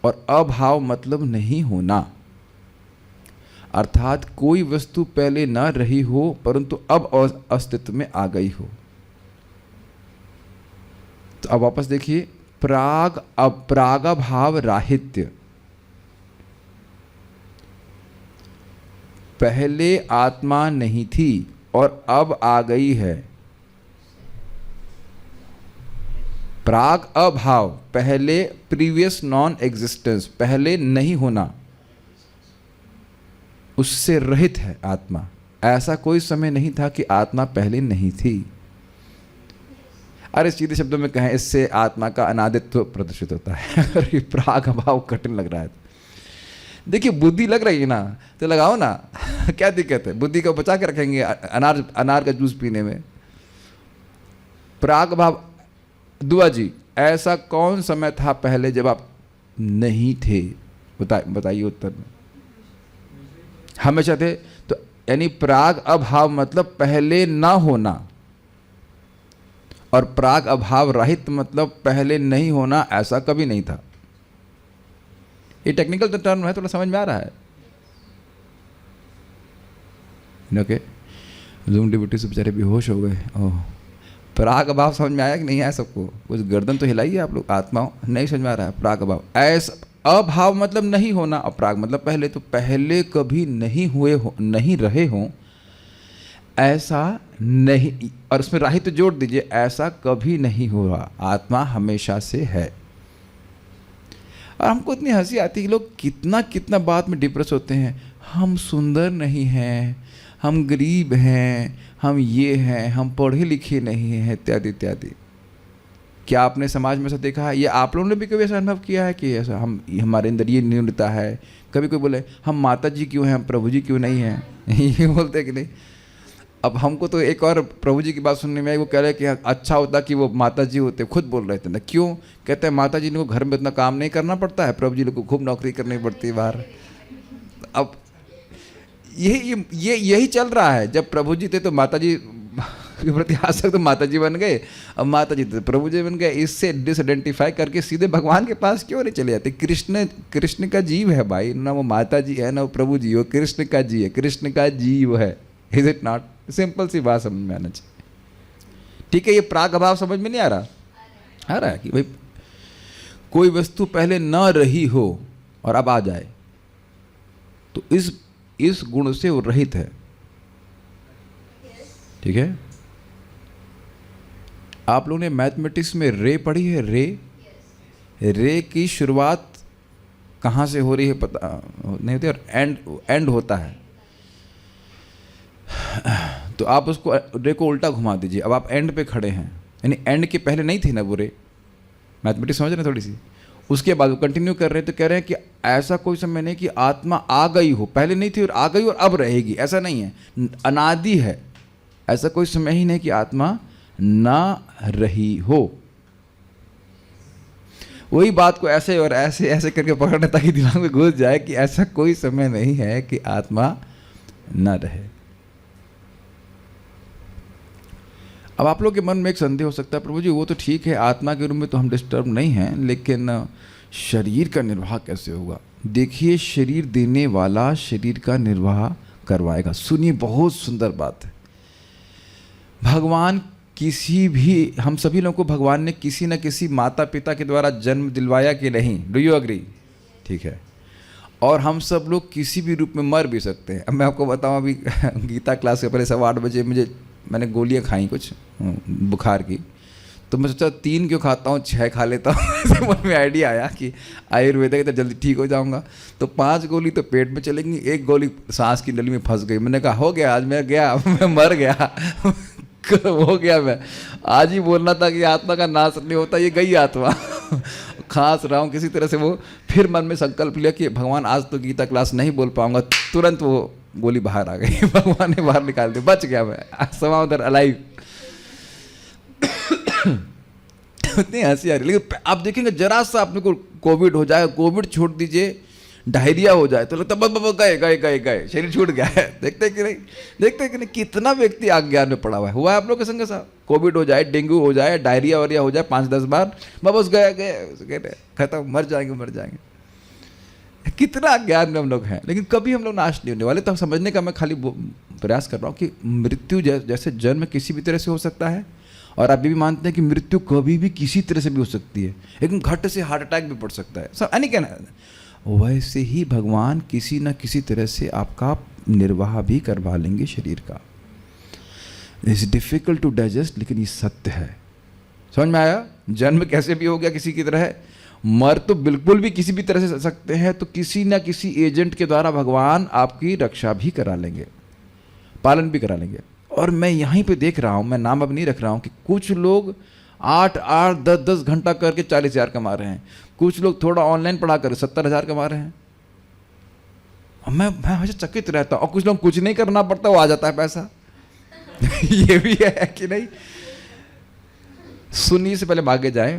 और अभाव मतलब नहीं होना, अर्थात कोई वस्तु पहले न रही हो परंतु अब अस्तित्व में आ गई हो। तो अब वापस देखिए, प्रागभाव राहित्य, पहले आत्मा नहीं थी और अब आ गई है। प्राग अभाव, पहले प्रीवियस नॉन एग्जिस्टेंस, पहले नहीं होना, उससे रहित है आत्मा। ऐसा कोई समय नहीं था कि आत्मा पहले नहीं थी। अरे सीधे शब्दों में कहें, इससे आत्मा का अनादित्व प्रदर्शित होता है। अगर ये प्राग अभाव कठिन लग रहा है, देखिए बुद्धि लग रही है ना, तो लगाओ ना। क्या दिक्कत है? बुद्धि को बचा के रखेंगे अनार का जूस पीने में। प्राग भाव, दुआ जी ऐसा कौन समय था पहले जब आप नहीं थे? बताइए उत्तर में। हमेशा थे। तो यानी प्राग अभाव मतलब पहले ना होना, और प्राग अभाव रहित मतलब पहले नहीं होना, ऐसा कभी नहीं था। ये टेक्निकल टर्म है, थोड़ा समझ में आ रहा है? ओके। जूम डिब्यूटी से बेचारे बेहोश हो गए। ओह, प्राग अभाव समझ में आया कि नहीं आया सबको? कुछ गर्दन तो हिलाइए आप लोग, आत्माओं। नहीं समझ में आ रहा है? प्राग अभाव, ऐसा अभाव मतलब नहीं होना, और प्राग मतलब पहले। तो पहले कभी नहीं हुए हो, नहीं रहे हों, ऐसा नहीं, और उसमें राहित तो जोड़ दीजिए, ऐसा कभी नहीं हुआ। आत्मा हमेशा से है। और हमको इतनी हंसी आती है कि लोग कितना कितना बात में डिप्रेस होते हैं। हम सुंदर नहीं हैं, हम गरीब हैं, हम ये हैं, हम पढ़े लिखे नहीं हैं, इत्यादि इत्यादि। क्या आपने समाज में ऐसा देखा है? या आप लोगों ने भी कभी ऐसा अनुभव किया है कि ऐसा हमारे अंदर ये न्यूनता है? कभी कोई बोले हम माता जी क्यों हैं, हम प्रभु जी क्यों नहीं हैं? ये बोलते हैं कि नहीं। अब हमको तो एक और प्रभु जी की बात सुनने में आई, वो कह रहे कि अच्छा होता कि वो माता जी होते। खुद बोल रहे थे ना। क्यों? कहते हैं माता जी को घर में इतना काम नहीं करना पड़ता है, प्रभु जी को खूब नौकरी करनी पड़ती है बाहर। अब यही चल रहा है। जब प्रभु जी थे तो माता जी के प्रति आसक्त, तो माता जी बन गए। अब माता जी थे प्रभु जी बन गए। इससे डिसआइडेंटिफाई करके सीधे भगवान के पास क्यों नहीं चले जाते? कृष्ण का जीव है भाई, ना वो माता जी है ना वो प्रभु जी हो। कृष्ण का जी है, कृष्ण का जीव है। Is it not? सिंपल सी बात समझ में आना चाहिए। ठीक है, ये प्राग अभाव समझ में नहीं आ रहा? आ रहा है कि भाई कोई वस्तु पहले न रही हो और अब आ जाए, तो इस गुण से वो रहित है। ठीक है। आप लोगों ने मैथमेटिक्स में रे पढ़ी है? रे की शुरुआत कहाँ से हो रही है पता नहीं होती, और एंड होता है। तो आप उसको रे को उल्टा घुमा दीजिए। अब आप एंड पे खड़े हैं, यानी एंड के पहले नहीं थी ना वो रे। मैथमेटिक्स समझ रहे हैं थोड़ी सी? उसके बाद वो कंटिन्यू कर रहे हैं, तो कह रहे हैं कि ऐसा कोई समय नहीं कि आत्मा आ गई हो, पहले नहीं थी और आ गई और अब रहेगी, ऐसा नहीं है। अनादि है। ऐसा कोई समय ही नहीं कि आत्मा ना रही हो। वही बात को ऐसे और ऐसे ऐसे करके पकड़ने ताकि दिमाग में घुस जाए कि ऐसा कोई समय नहीं है कि आत्मा न रहे। अब आप लोग के मन में एक संदेह हो सकता है, प्रभु जी वो तो ठीक है, आत्मा के रूप में तो हम डिस्टर्ब नहीं हैं, लेकिन शरीर का निर्वाह कैसे होगा? देखिए, शरीर देने वाला शरीर का निर्वाह करवाएगा। सुनिए, बहुत सुंदर बात है। भगवान किसी भी, हम सभी लोगों को भगवान ने किसी न किसी माता पिता के द्वारा जन्म दिलवाया कि नहीं? Do you agree? ठीक है। और हम सब लोग किसी भी रूप में मर भी सकते हैं। अब मैं आपको बताऊं, अभी गीता क्लास के पहले 8:15 बजे मैंने गोलियां खाई कुछ बुखार की, तो मैं सोचा 3 क्यों खाता हूँ, 6 खा लेता हूँ। मन में आइडिया आया कि आयुर्वेदिक तो जल्दी ठीक हो जाऊँगा। तो 5 गोली तो पेट में चलेंगी, 1 गोली सांस की नली में फंस गई। मैंने कहा हो गया, आज मैं गया, मैं मर गया। हो गया। मैं आज ही बोलना था कि आत्मा का नाश नहीं होता, ये गई आत्मा। खांस रहा हूँ किसी तरह से। वो फिर मन में संकल्प लिया कि भगवान आज तो गीता क्लास नहीं बोल पाऊंगा, तुरंत वो गोली बाहर आ गई। भगवान ने बाहर निकाल दी, बच गया मैं, समाउ दैट अलाइव। इतनी हंसी आ रही। लेकिन आप देखेंगे जरा सा आपने को कोविड हो जाए, कोविड छोड़ दीजिए, डायरिया हो जाए तो लगता है गए गए गए गए, शरीर छूट गया है। देखते कि नहीं? देखते कि नहीं? कितना व्यक्ति अज्ञान में पड़ा हुआ है आप लोग के संग साथ। कोविड हो जाए, डेंगू हो जाए, डायरिया वायरिया हो जाए 5-10 बार, बस गए गए, खत्म, मर जाएंगे। कितना अज्ञान में हम लोग हैं। लेकिन कभी हम लोग नाश नहीं होने वाले। तो हम समझने का मैं खाली प्रयास कर रहा हूँ कि मृत्यु जैसे जन्म किसी भी तरह से हो सकता है, और आप ये भी मानते हैं कि मृत्यु कभी भी किसी तरह से भी हो सकती है। एकदम घट से हार्ट अटैक भी पड़ सकता है, सब यानी कहना। वैसे ही भगवान किसी न किसी तरह से आपका निर्वाह भी करवा लेंगे शरीर का। इट्स डिफिकल्ट टू डाइजेस्ट, लेकिन ये सत्य है। समझ में आया? जन्म कैसे भी हो गया किसी की तरह, मर तो बिल्कुल भी किसी भी तरह से सकते हैं। तो किसी न किसी एजेंट के द्वारा भगवान आपकी रक्षा भी करा लेंगे, पालन भी करा लेंगे। और मैं यहीं पे देख रहा हूँ, मैं नाम अब नहीं रख रहा हूँ, कि कुछ लोग 8-8, 10-10 घंटा करके 40,000 कमा रहे हैं। कुछ लोग थोड़ा ऑनलाइन पढ़ा कर 70,000 कमा रहे हैं। मैं हमेशा चकित रहता हूँ। और कुछ लोग कुछ नहीं करना पड़ता, वो आ जाता है पैसा। ये भी है कि नहीं? सुनिए से पहले आगे जाए।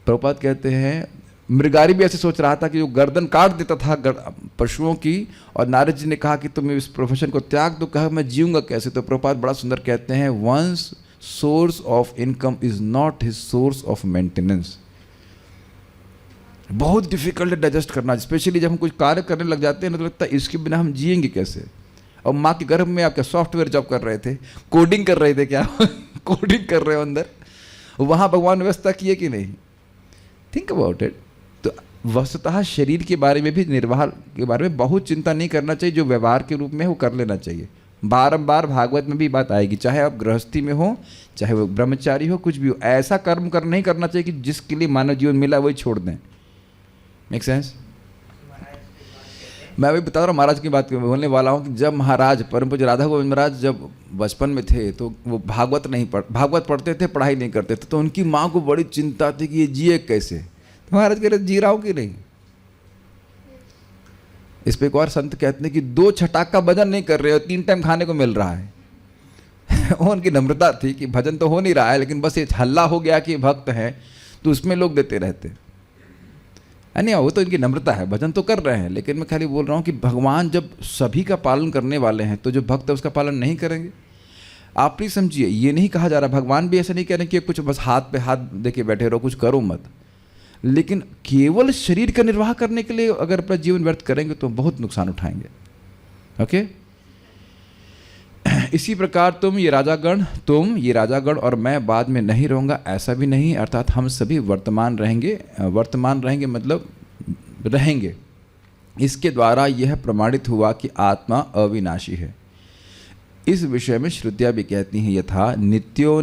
प्रभुपाद कहते हैं, मृगारी भी ऐसे सोच रहा था कि जो गर्दन काट देता था पशुओं की, और नारद जी ने कहा कि तुम इस प्रोफेशन को त्याग दो। कहा मैं जीऊंगा कैसे? तो प्रभुपाद बड़ा सुंदर कहते हैं, one's source of income is not his source of maintenance. बहुत डिफिकल्ट है डाइजेस्ट करना, स्पेशली जब हम कुछ कार्य करने लग जाते हैं ना, तो लगता है इसके बिना हम जिएंगे कैसे। और माँ के गर्भ में आप क्या सॉफ्टवेयर जॉब कर रहे थे, कोडिंग कर रहे थे क्या? कोडिंग कर रहे हो अंदर, वहाँ भगवान व्यवस्था किए कि नहीं? Think about it. तो वस्तुतः शरीर के बारे में भी, निर्वाह के बारे में बहुत चिंता नहीं करना चाहिए। जो व्यवहार के रूप में वो कर लेना चाहिए। बारंबार भागवत में भी बात आएगी, चाहे आप गृहस्थी में हो, चाहे वो ब्रह्मचारी हो, कुछ भी हो, ऐसा कर्म नहीं करना चाहिए कि जिसके लिए मानव जीवन मिला वही छोड़ दें। Make sense? मैं अभी बता रहा हूँ, महाराज की बात बोलने वाला हूँ कि जब महाराज परम पूज्य राधा गोविंद महाराज जब बचपन में थे, तो वो भागवत पढ़ते थे, पढ़ाई नहीं करते थे। तो उनकी माँ को बड़ी चिंता थी कि ये जिए कैसे। तो महाराज कह रहे जी रहा हूँ कि नहीं। इस पे एक और संत कहते हैं कि 2 छटाक का भजन नहीं कर रहे हो, 3 टाइम खाने को मिल रहा है। उनकी नम्रता थी कि भजन तो हो नहीं रहा है, लेकिन बस ये हल्ला हो गया कि भक्त हैं, तो उसमें लोग देते रहते। नहीं, वो तो इनकी नम्रता है, भजन तो कर रहे हैं। लेकिन मैं खाली बोल रहा हूँ कि भगवान जब सभी का पालन करने वाले हैं, तो जो भक्त है उसका पालन नहीं करेंगे। आप प्लीज समझिए, ये नहीं कहा जा रहा, भगवान भी ऐसा नहीं कह रहे कि कुछ बस हाथ पे हाथ देके बैठे रहो, कुछ करो मत। लेकिन केवल शरीर का निर्वाह करने के लिए अगर अपना जीवन व्यर्थ करेंगे तो बहुत नुकसान उठाएंगे। ओके? इसी प्रकार तुम ये राजागण और मैं बाद में नहीं रहूँगा, ऐसा भी नहीं। अर्थात हम सभी वर्तमान रहेंगे मतलब रहेंगे। इसके द्वारा यह प्रमाणित हुआ कि आत्मा अविनाशी है। इस विषय में श्रुतियाँ भी कहती हैं, यथा नित्यो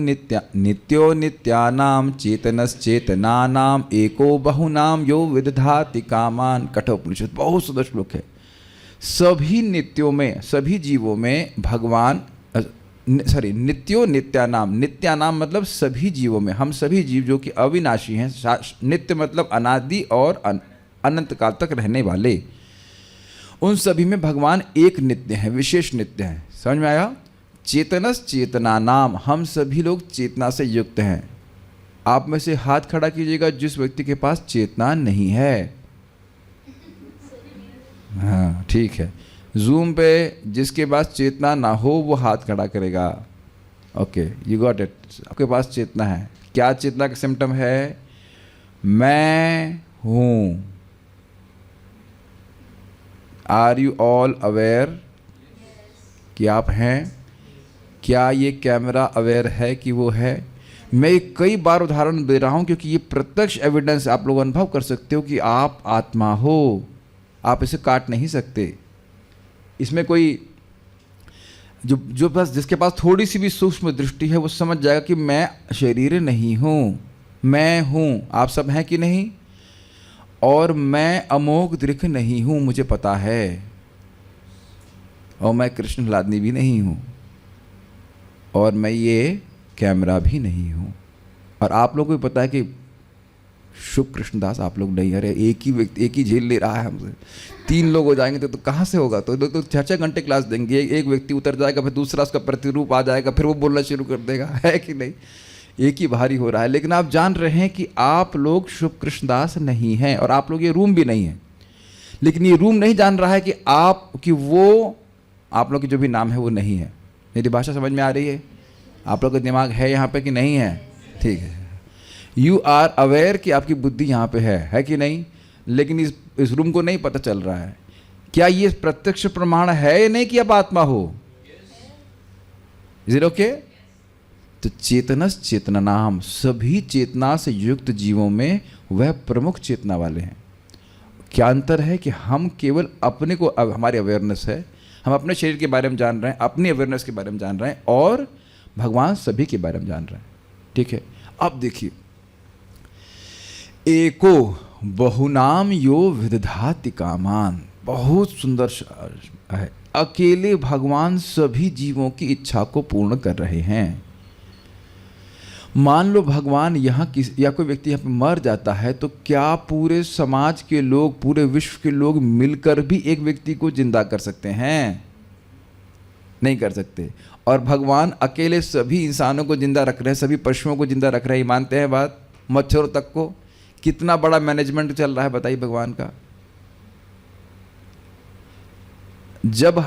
नित्यानाम चेतनश्चेतनानाम एको बहुनाम यो विदधाति कामान। कठोपनिषद बहुत सुंदर श्लोक है। सभी नित्यों में, सभी जीवों में भगवान, नित्यो नित्यानाम, नित्यानाम मतलब सभी जीवों में, हम सभी जीव जो कि अविनाशी हैं। नित्य मतलब अनादि और अनंत काल तक रहने वाले, उन सभी में भगवान एक नित्य हैं, विशेष नित्य हैं। समझ में आया? चेतनस चेतना नाम, हम सभी लोग चेतना से युक्त हैं। आप में से हाथ खड़ा कीजिएगा जिस व्यक्ति के पास चेतना नहीं है। हाँ ठीक है। जूम पे जिसके पास चेतना ना हो वो हाथ खड़ा करेगा। Okay, you got it. आपके पास चेतना है। क्या चेतना का सिम्टम है? मैं हूँ। आर यू ऑल अवेयर कि आप हैं? क्या ये कैमरा अवेयर है कि वो है? मैं कई बार उदाहरण दे रहा हूँ क्योंकि ये प्रत्यक्ष एविडेंस आप लोग अनुभव कर सकते हो कि आप आत्मा हो। आप इसे काट नहीं सकते। इसमें कोई जो बस जिसके पास थोड़ी सी भी सूक्ष्म दृष्टि है वो समझ जाएगा कि मैं शरीर नहीं हूँ, मैं हूँ। आप सब हैं कि नहीं? और मैं अमोघ दृक् नहीं हूँ, मुझे पता है। और मैं कृष्ण हलादनी भी नहीं हूँ, और मैं ये कैमरा भी नहीं हूँ। और आप लोगों को भी पता है कि शुभ कृष्णदास आप लोग नहीं। अरे एक ही व्यक्ति एक ही झेल ले रहा है हमसे, 3 लोग हो जाएंगे तो कहाँ से होगा? तो 6-6 घंटे क्लास देंगे, एक व्यक्ति उतर जाएगा, फिर दूसरा उसका प्रतिरूप आ जाएगा, फिर वो बोलना शुरू कर देगा, है कि नहीं? एक ही भारी हो रहा है। लेकिन आप जान रहे हैं कि आप लोग शुभ कृष्णदास नहीं हैं, और आप लोग ये रूम भी नहीं है। लेकिन ये रूम नहीं जान रहा है कि वो आप लोग के जो भी नाम है वो नहीं है। मेरी भाषा समझ में आ रही है? आप लोग का दिमाग है यहाँ पे कि नहीं है? ठीक है, यू आर अवेयर कि आपकी बुद्धि यहाँ पे है कि नहीं? लेकिन इस रूम को नहीं पता चल रहा है। क्या ये प्रत्यक्ष प्रमाण है या नहीं कि आप आत्मा हो? Is it okay? तो चेतनस चेतनानाम, सभी चेतना से युक्त जीवों में वह प्रमुख चेतना वाले हैं। क्या अंतर है कि हम केवल अपने को, अब हमारी अवेयरनेस है, हम अपने शरीर के बारे में जान रहे हैं, अपनी अवेयरनेस के बारे में जान रहे हैं, और भगवान सभी के बारे में जान रहे हैं। ठीक है, अब देखिए, एको बहुनाम यो विदधाति कामान, बहुत सुंदर है। अकेले भगवान सभी जीवों की इच्छा को पूर्ण कर रहे हैं। मान लो भगवान यहाँ या कोई व्यक्ति यहाँ पे मर जाता है, तो क्या पूरे समाज के लोग, पूरे विश्व के लोग मिलकर भी एक व्यक्ति को जिंदा कर सकते हैं? नहीं कर सकते। और भगवान अकेले सभी इंसानों को जिंदा रख रहे हैं, सभी पशुओं को जिंदा रख रहे हैं। मानते हैं बात? मच्छरों तक को। कितना बड़ा मैनेजमेंट चल रहा है बताइए भगवान का। जब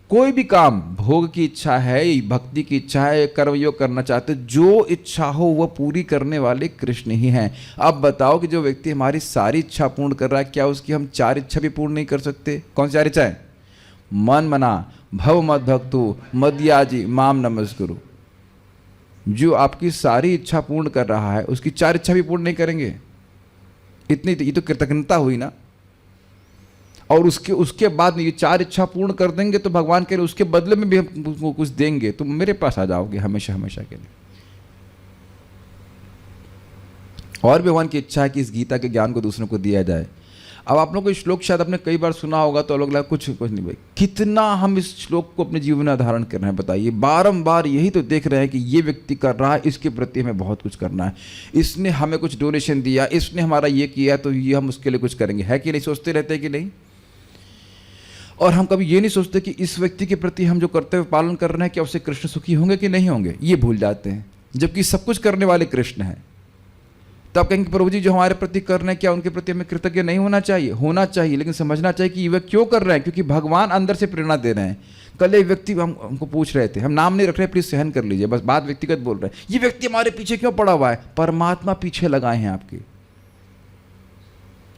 कोई भी काम, भोग की इच्छा है, भक्ति की इच्छा है, कर्मयोग करना चाहते, जो इच्छा हो वह पूरी करने वाले कृष्ण ही हैं। अब बताओ कि जो व्यक्ति हमारी सारी इच्छा पूर्ण कर रहा है, क्या उसकी हम 4 इच्छा भी पूर्ण नहीं कर सकते? कौन सी 4 इच्छाएं? मन मना, भव मद भक्तु, मद्याजी, माम नमस्कुरु। जो आपकी सारी इच्छा पूर्ण कर रहा है, उसकी 4 इच्छा भी पूर्ण नहीं करेंगे? इतनी ये तो कृतज्ञता हुई ना। और उसके बाद ये 4 इच्छा पूर्ण कर देंगे तो भगवान कह रहे उसके बदले में भी हम कुछ देंगे, तुम मेरे पास आ जाओगे हमेशा हमेशा के लिए। और भगवान की इच्छा है कि इस गीता के ज्ञान को दूसरों को दिया जाए। अब आप लोगों को श्लोक शायद आपने कई बार सुना होगा, तो लोग लगा कुछ नहीं भाई, कितना हम इस श्लोक को अपने जीवन में धारण कर रहे हैं बताइए। बारंबार यही तो देख रहे हैं कि ये व्यक्ति कर रहा है, इसके प्रति हमें बहुत कुछ करना है, इसने हमें कुछ डोनेशन दिया, इसने हमारा ये किया, तो ये हम उसके लिए कुछ करेंगे, है कि नहीं? सोचते रहते हैं कि नहीं? और हम कभी ये नहीं सोचते कि इस व्यक्ति के प्रति हम जो कर्तव्य पालन कर रहे हैं, क्या उससे कृष्ण सुखी होंगे कि नहीं होंगे? ये भूल जाते हैं, जबकि सब कुछ करने वाले कृष्ण हैं। तो आप कहेंगे प्रभु जी जो हमारे प्रति कर रहे हैं, क्या उनके प्रति हमें कृतज्ञ नहीं होना चाहिए? होना चाहिए, लेकिन समझना चाहिए कि वे क्यों कर रहे हैं, क्योंकि भगवान अंदर से प्रेरणा दे रहे हैं। कल एक व्यक्ति हमको पूछ रहे थे, हम नाम नहीं रख रहे, प्लीज सहन कर लीजिए, बस बात व्यक्तिगत बोल रहे हैं। ये व्यक्ति हमारे पीछे क्यों पड़ा हुआ है? परमात्मा पीछे लगाए हैं आपके।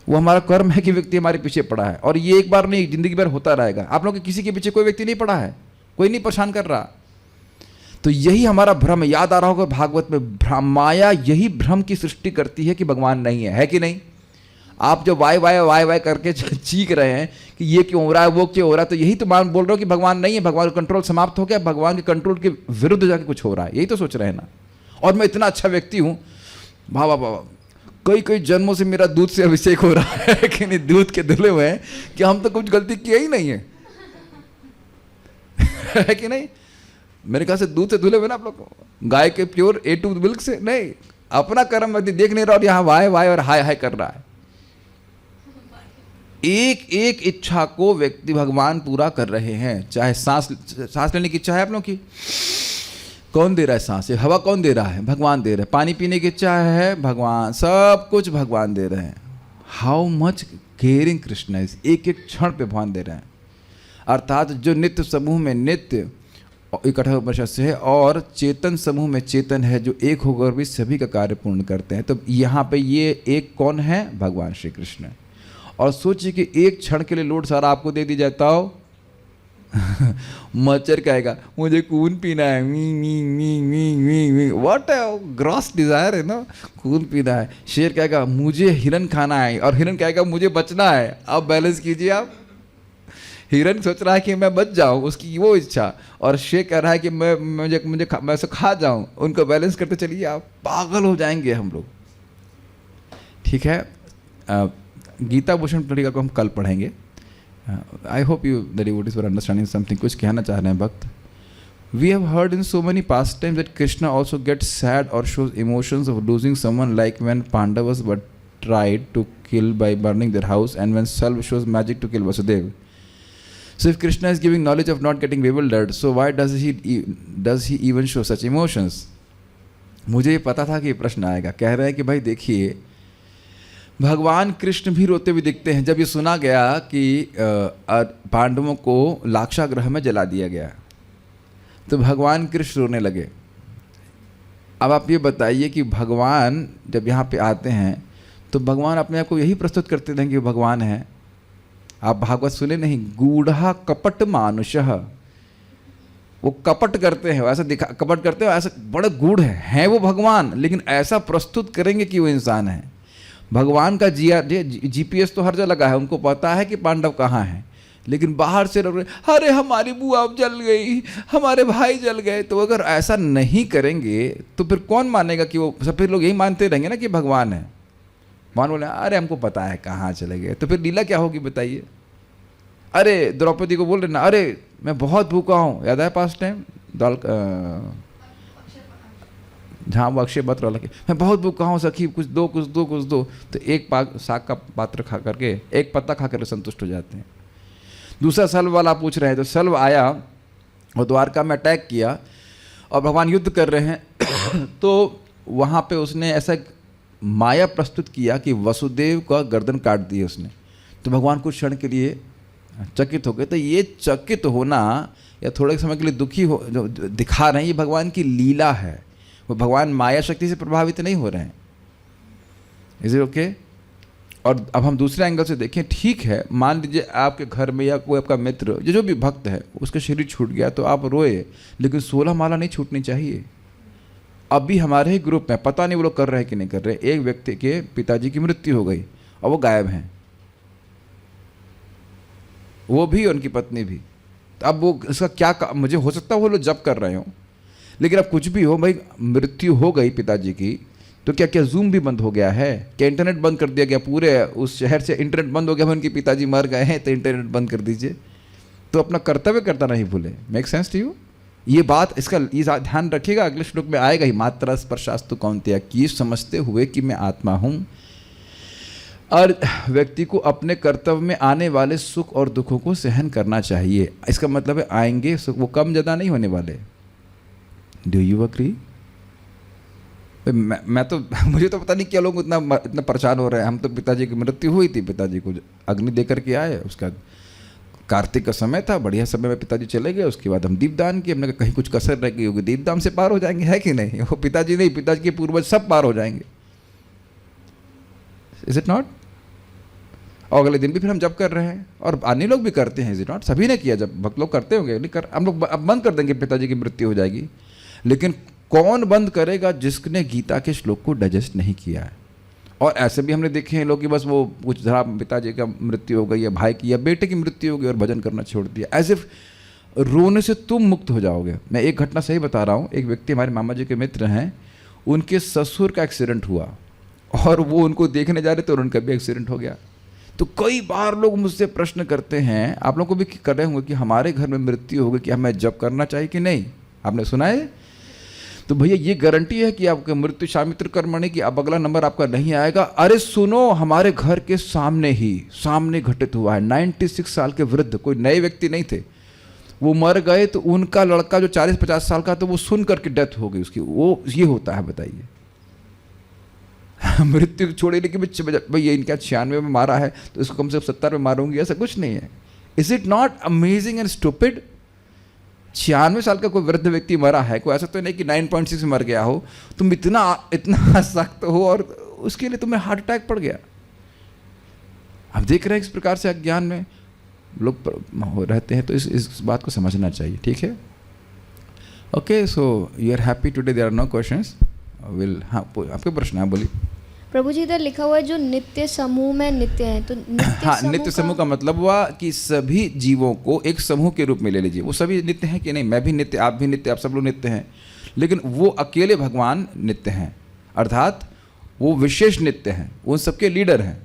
वो हमारा कर्म है कि व्यक्ति हमारे पीछे पड़ा है, और ये एक बार नहीं, जिंदगी भर होता रहेगा। आप लोग किसी के पीछे कोई व्यक्ति नहीं पड़ा है, कोई नहीं परेशान कर रहा। तो यही हमारा भ्रम है। याद आ रहा होगा भागवत में, माया यही भ्रम की सृष्टि करती है कि भगवान नहीं है कि नहीं? आप जो वाय वाय वाय वाय करके चीख रहे हैं कि ये क्यों हो रहा है, वो क्यों हो रहा है, तो यही तो मान बोल रहे हो कि भगवान नहीं है, भगवान का कंट्रोल समाप्त हो गया, भगवान के कंट्रोल के विरुद्ध जाके कुछ हो रहा है, यही तो सोच रहे हैं ना। और मैं इतना अच्छा व्यक्ति हूँ, बाबा बाबा, कई जन्मों से मेरा दूध से अभिषेक हो रहा है कि नहीं, दूध के धुले हुए हैं कि हम तो कुछ गलती किया ही नहीं है, है कि नहीं? मेरे ख्याल से दूध से धुले हुए ना आप लोग, गाय के प्योर A2 मिल्क से नहीं। अपना कर्म यदि देख नहीं रहा और यहाँ वाय वाय और हाय हाय कर रहा है। एक एक इच्छा को व्यक्ति भगवान पूरा कर रहे हैं। चाहे सांस लेने की इच्छा है आप लोगों की, कौन दे रहा है सांस? ये हवा कौन दे रहा है? भगवान दे रहे हैं। पानी पीने की इच्छा है, भगवान, सब कुछ भगवान दे रहे हैं। How much caring Krishna is, एक एक क्षण पे भगवान दे रहे हैं। अर्थात जो नित्य समूह में नित्य कठोर उपनिषद से है, और चेतन समूह में चेतन है जो एक होकर भी सभी का कार्य पूर्ण करते हैं। तो यहाँ पे ये एक कौन है? भगवान श्री कृष्ण। और सोचिए कि एक क्षण के लिए लोड सारा आपको दे दी जाता हो। मच्छर कहेगा मुझे खून पीना है, मी मी मी मी मी मी, व्हाट है, ग्रॉस डिजायर है ना, खून पीना है। शेर कहेगा मुझे हिरन खाना है, और हिरन कहेगा मुझे बचना है। अब बैलेंस कीजिए आप। हिरन सोच रहा है कि मैं बच जाऊं, उसकी वो इच्छा, और शेर कह रहा है कि मैं उसे खा जाऊं। उनको बैलेंस करते चलिए, आप पागल हो जाएंगे हम लोग। ठीक है, गीता भूषण पत्रिका को हम कल पढ़ेंगे। I hope you the devotees were understanding something. कुछ कहना चाह रहे हैं भक्त? We have heard in so many past times that Krishna also gets sad और shows emotions of losing someone, like when Pandavas were tried to kill by burning their house and when Salva shows magic to kill Vasudev. So if Krishna is giving knowledge of not getting bewildered, so why does he even show such emotions? मुझे ये पता था कि ये प्रश्न आएगा. कह रहे हैं कि भाई देखिए, भगवान कृष्ण भी रोते हुए दिखते हैं. जब ये सुना गया कि पांडवों को लाक्षागृह में जला दिया गया, तो भगवान कृष्ण रोने लगे. अब आप ये बताइए कि भगवान जब यहाँ पे आते हैं तो भगवान अपने आप को यही प्रस्तुत करते हैं कि भगवान है. आप भागवत सुने नहीं? गूढ़ा कपट मानुषः, वो कपट करते हैं, ऐसा दिखा कपट करते हैं, ऐसा बड़े गूढ़ है वो भगवान, लेकिन ऐसा प्रस्तुत करेंगे कि वो इंसान है. भगवान का जीपीएस तो हर जगह लगा है, उनको पता है कि पांडव कहाँ हैं, लेकिन बाहर से लोग अरे हमारी बुआ जल गई, हमारे भाई जल गए. तो अगर ऐसा नहीं करेंगे तो फिर कौन मानेगा कि वो सब? फिर लोग यही मानते रहेंगे ना कि भगवान है. भगवान बोले अरे हमको पता है कहाँ चले गए. तो फिर लीला क्या होगी बताइए? अरे द्रौपदी को बोल रहे ना, अरे मैं बहुत भूखा हूँ, याद है पास्ट टाइम दाल जहाँ वो अक्षय पत्र लगे, मैं बहुत भूखा हूँ सखी, कुछ दो कुछ दो कुछ दो. तो एक साग का पात्र खा करके, एक पत्ता खा करके संतुष्ट हो जाते हैं. दूसरा सल्व वाला पूछ रहे हैं, तो सल्व आया और द्वारका में अटैक किया और भगवान युद्ध कर रहे हैं. तो वहाँ पे उसने ऐसा माया प्रस्तुत किया कि वसुदेव का गर्दन काट दिया उसने. तो भगवान कुछ क्षण के लिए चकित हो गए. तो ये चकित होना या थोड़े समय के लिए दुखी हो जो दिखा रहे हैं, ये भगवान की लीला है. वो भगवान माया शक्ति से प्रभावित नहीं हो रहे हैं. Is it okay? और अब हम दूसरे एंगल से देखें. ठीक है, मान लीजिए आपके घर में या कोई आपका मित्र जो भी भक्त है उसका शरीर छूट गया तो आप रोए, लेकिन 16 माला नहीं छूटनी चाहिए. अभी हमारे ही ग्रुप में, पता नहीं वो लोग कर रहे हैं कि नहीं कर रहे, एक व्यक्ति के पिताजी की मृत्यु हो गई और वो गायब हैं, वो भी उनकी पत्नी भी. तो अब वो इसका क्या मुझे हो सकता है वो लोग जब कर रहे हो, लेकिन अब कुछ भी हो भाई, मृत्यु हो गई पिताजी की, तो क्या क्या जूम भी बंद हो गया है? क्या इंटरनेट बंद कर दिया गया? पूरे उस शहर से इंटरनेट बंद हो गया, उनके पिताजी मर गए हैं तो इंटरनेट बंद कर दीजिए. तो अपना कर्तव्य करता नहीं भूले. Make sense to you? ये बात, इसका ये ध्यान रखिएगा, अगले श्लोक में आएगा ही. मात्रा स्पर्शास्तु कौन्तेय, कि समझते हुए कि मैं आत्मा हूँ. और व्यक्ति को अपने कर्तव्य में आने वाले सुख और दुखों को सहन करना चाहिए. इसका मतलब है आएंगे सुख, वो कम ज़्यादा नहीं होने वाले. Do you agree? मैं तो मुझे तो पता नहीं क्या लोग इतना परेशान हो रहे हैं. हम तो पिताजी की मृत्यु हुई थी, पिताजी को अग्नि दे करके आए. उसका कार्तिक का समय था, बढ़िया समय में पिताजी चले गए. उसके बाद हम दीपदान किए. हमने कहा कहीं कुछ कसर रह गई होगी, दीपदान से पार हो जाएंगे, है कि नहीं? वो पिताजी नहीं, पिताजी के पूर्वज सब पार हो जाएंगे. Is it not? और अगले दिन भी फिर हम जब कर रहे हैं, और अन्य लोग भी करते हैं. Is it not? सभी ने किया, जब भक्त लोग करते होंगे. नहीं कर, हम लोग अब बंद कर देंगे, पिताजी की मृत्यु हो जाएगी. लेकिन कौन बंद करेगा? जिसने गीता के श्लोक को डाइजेस्ट नहीं किया है. और ऐसे भी हमने देखे हैं लोग कि बस वो कुछ जरा पिताजी का मृत्यु हो गई या भाई की या बेटे की मृत्यु हो गई और भजन करना छोड़ दिया. एज इफ रोने से तुम मुक्त हो जाओगे. मैं एक घटना सही बता रहा हूँ. एक व्यक्ति हमारे मामा जी के मित्र हैं, उनके ससुर का एक्सीडेंट हुआ और वो उनको देखने जा रहे थे और उनका भी एक्सीडेंट हो गया. तो कई बार लोग मुझसे प्रश्न करते हैं, आप लोग को भी कर रहे होंगे, कि हमारे घर में मृत्यु हो गई, कि हमें जप करना चाहिए कि नहीं? आपने सुना है? तो भैया ये गारंटी है कि आपका मृत्यु शामित्र कर्मणि की, अब अगला नंबर आपका नहीं आएगा. अरे सुनो, हमारे घर के सामने घटित हुआ है. 96 साल के वृद्ध, कोई नए व्यक्ति नहीं थे, वो मर गए. तो उनका लड़का जो 40-50 साल का, तो वो सुन करके डेथ हो गई उसकी. वो ये होता है, बताइए. मृत्यु छोड़े, लेकिन भैया इनका 96 में मारा है तो इसको कम से कम 70 में मारूंगी, ऐसा कुछ नहीं है. Is it not amazing and stupid? 96 साल का कोई वृद्ध व्यक्ति मरा है, कोई ऐसा तो नहीं कि 9.6 में मर गया हो, तुम इतना सख्त हो और उसके लिए तुम्हें हार्ट अटैक पड़ गया। आप देख रहे हैं इस प्रकार से अज्ञान में लोग रहते हैं, तो इस बात को समझना चाहिए, ठीक है। Okay, so you are happy today, there are no questions. Will, हाँ आपके प्रश्न है, बोलिए। प्रभु जी इधर लिखा हुआ है जो नित्य समूह में नित्य है, तो नित्य समूह का मतलब हुआ कि सभी जीवों को एक समूह के रूप में ले लीजिए। वो सभी नित्य हैं कि नहीं? मैं भी नित्य, आप भी नित्य, आप सब लोग नित्य हैं, लेकिन वो अकेले भगवान नित्य हैं, अर्थात वो विशेष नित्य हैं, उन सबके लीडर हैं,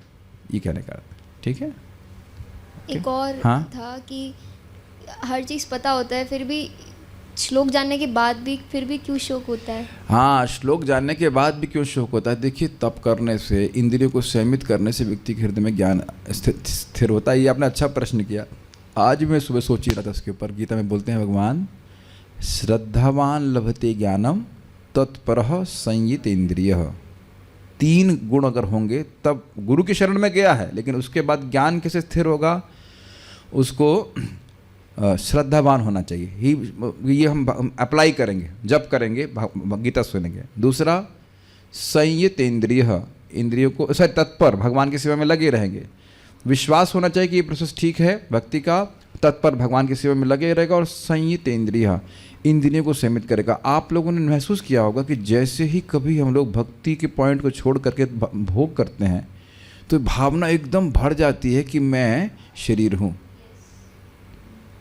ये कहने का अर्थ, ठीक है। एक और हाँ? था कि हर चीज़ पता होता है, फिर भी श्लोक जानने के बाद भी फिर भी क्यों शोक होता है? हाँ, श्लोक जानने के बाद भी क्यों शोक होता है? देखिए, तप करने से, इंद्रियों को संयमित करने से व्यक्ति के हृदय में ज्ञान स्थिर होता है। ये आपने अच्छा प्रश्न किया। आज मैं सुबह सोच ही रहा था उसके ऊपर। गीता में बोलते हैं भगवान, श्रद्धावान लभते ज्ञानम तत्परः संयित इंद्रियः। 3 गुण अगर होंगे तब गुरु की शरण में गया है, लेकिन उसके बाद ज्ञान कैसे स्थिर होगा? उसको श्रद्धावान होना चाहिए। ये हम अप्लाई करेंगे जब करेंगे, गीता सुनेंगे। दूसरा, संयत इंद्रियों को तत्पर भगवान की सेवा में लगे रहेंगे। विश्वास होना चाहिए कि ये प्रोसेस ठीक है भक्ति का, तत्पर भगवान की सेवा में लगे रहेगा। और संयत इंद्रियों को संयमित करेगा। आप लोगों ने महसूस किया होगा कि जैसे ही कभी हम लोग भक्ति के पॉइंट को छोड़ करके भोग करते हैं तो भावना एकदम भर जाती है कि मैं शरीर हूँ।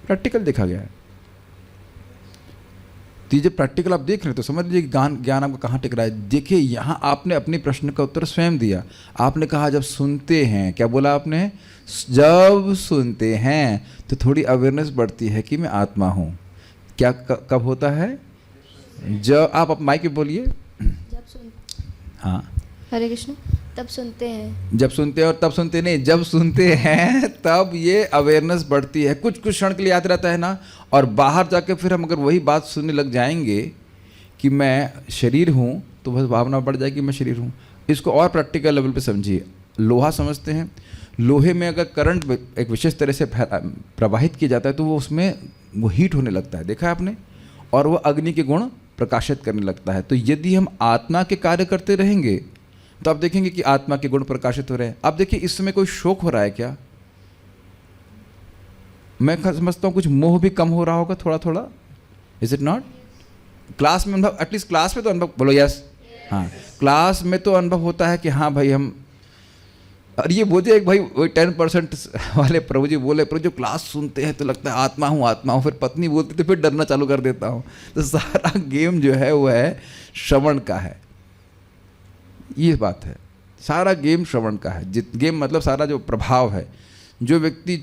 प्रैक्टिकल देखा गया है। तो जब प्रैक्टिकल आप देख रहे हैं तो समझ लीजिए ज्ञान आपका कहाँ टिक रहा है। देखिए, यहाँ आपने अपने प्रश्न का उत्तर स्वयं दिया। आपने कहा जब सुनते हैं, क्या बोला आपने? जब सुनते हैं तो थोड़ी अवेयरनेस बढ़ती है कि मैं आत्मा हूँ। क्या कब होता है? जब आप माइक पे बोलिए। जब सुन, हाँ, हरे कृष्ण, तब सुनते हैं। जब सुनते हैं और तब सुनते नहीं, जब सुनते हैं तब ये अवेयरनेस बढ़ती है। कुछ क्षण के लिए याद रहता है ना, और बाहर जाके फिर हम अगर वही बात सुनने लग जाएंगे कि मैं शरीर हूँ, तो बस भावना बढ़ जाएगी मैं शरीर हूँ। इसको और प्रैक्टिकल लेवल पे समझिए। लोहा समझते हैं, लोहे में अगर करंट एक विशेष तरह से प्रवाहित किया जाता है तो वो उसमें वो हीट होने लगता है, देखा है आपने, और वो अग्नि के गुण प्रकाशित करने लगता है। तो यदि हम आत्मा के कार्य करते रहेंगे तो आप देखेंगे कि आत्मा के गुण प्रकाशित हो रहे हैं। अब देखिए, इस समय कोई शोक हो रहा है क्या? मैं समझता हूँ कुछ मोह भी कम हो रहा होगा थोड़ा थोड़ा, इज इट नॉट? क्लास में अनुभव, एटलीस्ट क्लास में तो अनुभव, बोलो यस। हाँ, क्लास में तो अनुभव होता है कि हाँ भाई हम, और ये बोझे एक भाई वही 10% वाले प्रभु जी बोले, पर जो क्लास सुनते हैं तो लगता है आत्मा हूँ आत्मा हूँ, फिर पत्नी बोलती तो फिर डरना चालू कर देता हूँ। तो सारा गेम जो है वो है श्रवण का है, ये बात है। सारा गेम श्रवण का है। गेम मतलब सारा जो प्रभाव है। जो व्यक्ति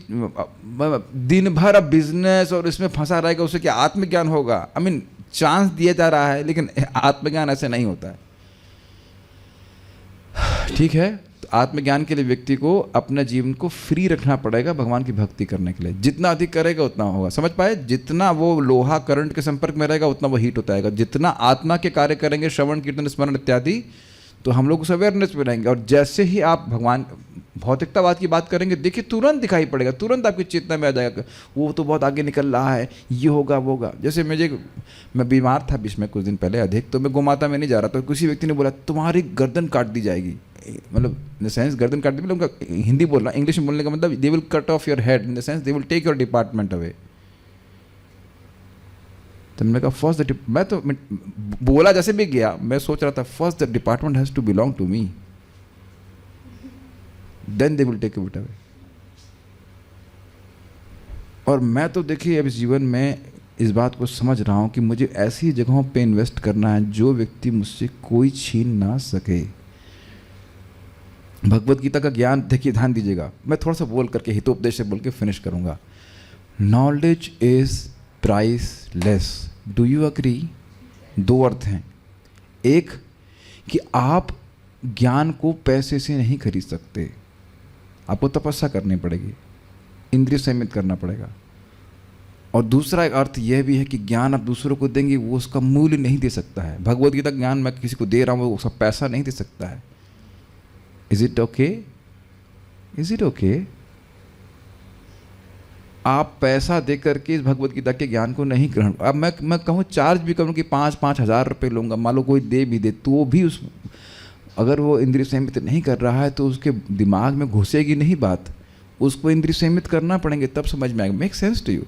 दिन भर अब बिजनेस और इसमें फंसा रहेगा उसे क्या आत्मज्ञान होगा? आई मीन चांस दिया जा रहा है, लेकिन आत्मज्ञान ऐसे नहीं होता है, ठीक है। तो आत्मज्ञान के लिए व्यक्ति को अपने जीवन को फ्री रखना पड़ेगा भगवान की भक्ति करने के लिए। जितना अधिक करेगा उतना होगा, समझ पाए? जितना वो लोहा करंट के संपर्क में रहेगा उतना वो हीट होता है। जितना आत्मा के कार्य करेंगे, श्रवण कीर्तन स्मरण इत्यादि, तो हम लोग उस अवेयरनेस में रहेंगे। और जैसे ही आप भगवान भौतिकतावाद की बात करेंगे, देखिए तुरंत दिखाई पड़ेगा, तुरंत आपकी चेतना में आ जाएगा वो तो बहुत आगे निकल रहा है, ये होगा वो होगा। जैसे मैं बीमार था बीच में कुछ दिन पहले अधिक, तो मैं गोमाता में नहीं जा रहा, तो किसी व्यक्ति ने बोला तुम्हारी गर्दन काट दी जाएगी, मतलब इन द सेंस गर्दन काट दी, मतलब उनका हिंदी बोलना, इंग्लिश में बोलने का मतलब they will cut off your head, in the sense they will take your department away. तो मैंने कहा फर्स्ट मैं तो बोला जैसे भी गया, मैं सोच रहा था first the department has to belong to me, then they will take it away. और मैं तो देखिए अब जीवन में इस बात को समझ रहा हूँ कि मुझे ऐसी जगहों पे इन्वेस्ट करना है जो व्यक्ति मुझसे कोई छीन ना सके। भगवत गीता का ज्ञान देखिए, ध्यान दीजिएगा, मैं थोड़ा सा बोल करके हितोपदेश से बोल के फिनिश करूँगा। Knowledge is priceless, do you agree? 2 अर्थ हैं। एक कि आप ज्ञान को पैसे से नहीं खरीद सकते, आपको तपस्या करनी पड़ेगी, इंद्रिय संयमित करना पड़ेगा। और दूसरा एक अर्थ यह भी है कि ज्ञान आप दूसरों को देंगे वो उसका मूल्य नहीं दे सकता है। भगवत गीता ज्ञान मैं किसी को दे रहा हूँ वो उसका पैसा नहीं दे सकता है। Is it okay? Is it okay? आप पैसा दे करके इस भगवत गीता के ज्ञान को नहीं ग्रहण। अब मैं कहूँ चार्ज भी करूँ कि 5-5 हज़ार रुपये लूँगा, मान लो कोई दे भी दे, तो भी उस अगर वो इंद्रिय संयमित नहीं कर रहा है तो उसके दिमाग में घुसेगी नहीं बात, उसको इंद्रिय संयमित करना पड़ेंगे, तब समझ में आएगा। Make sense to you.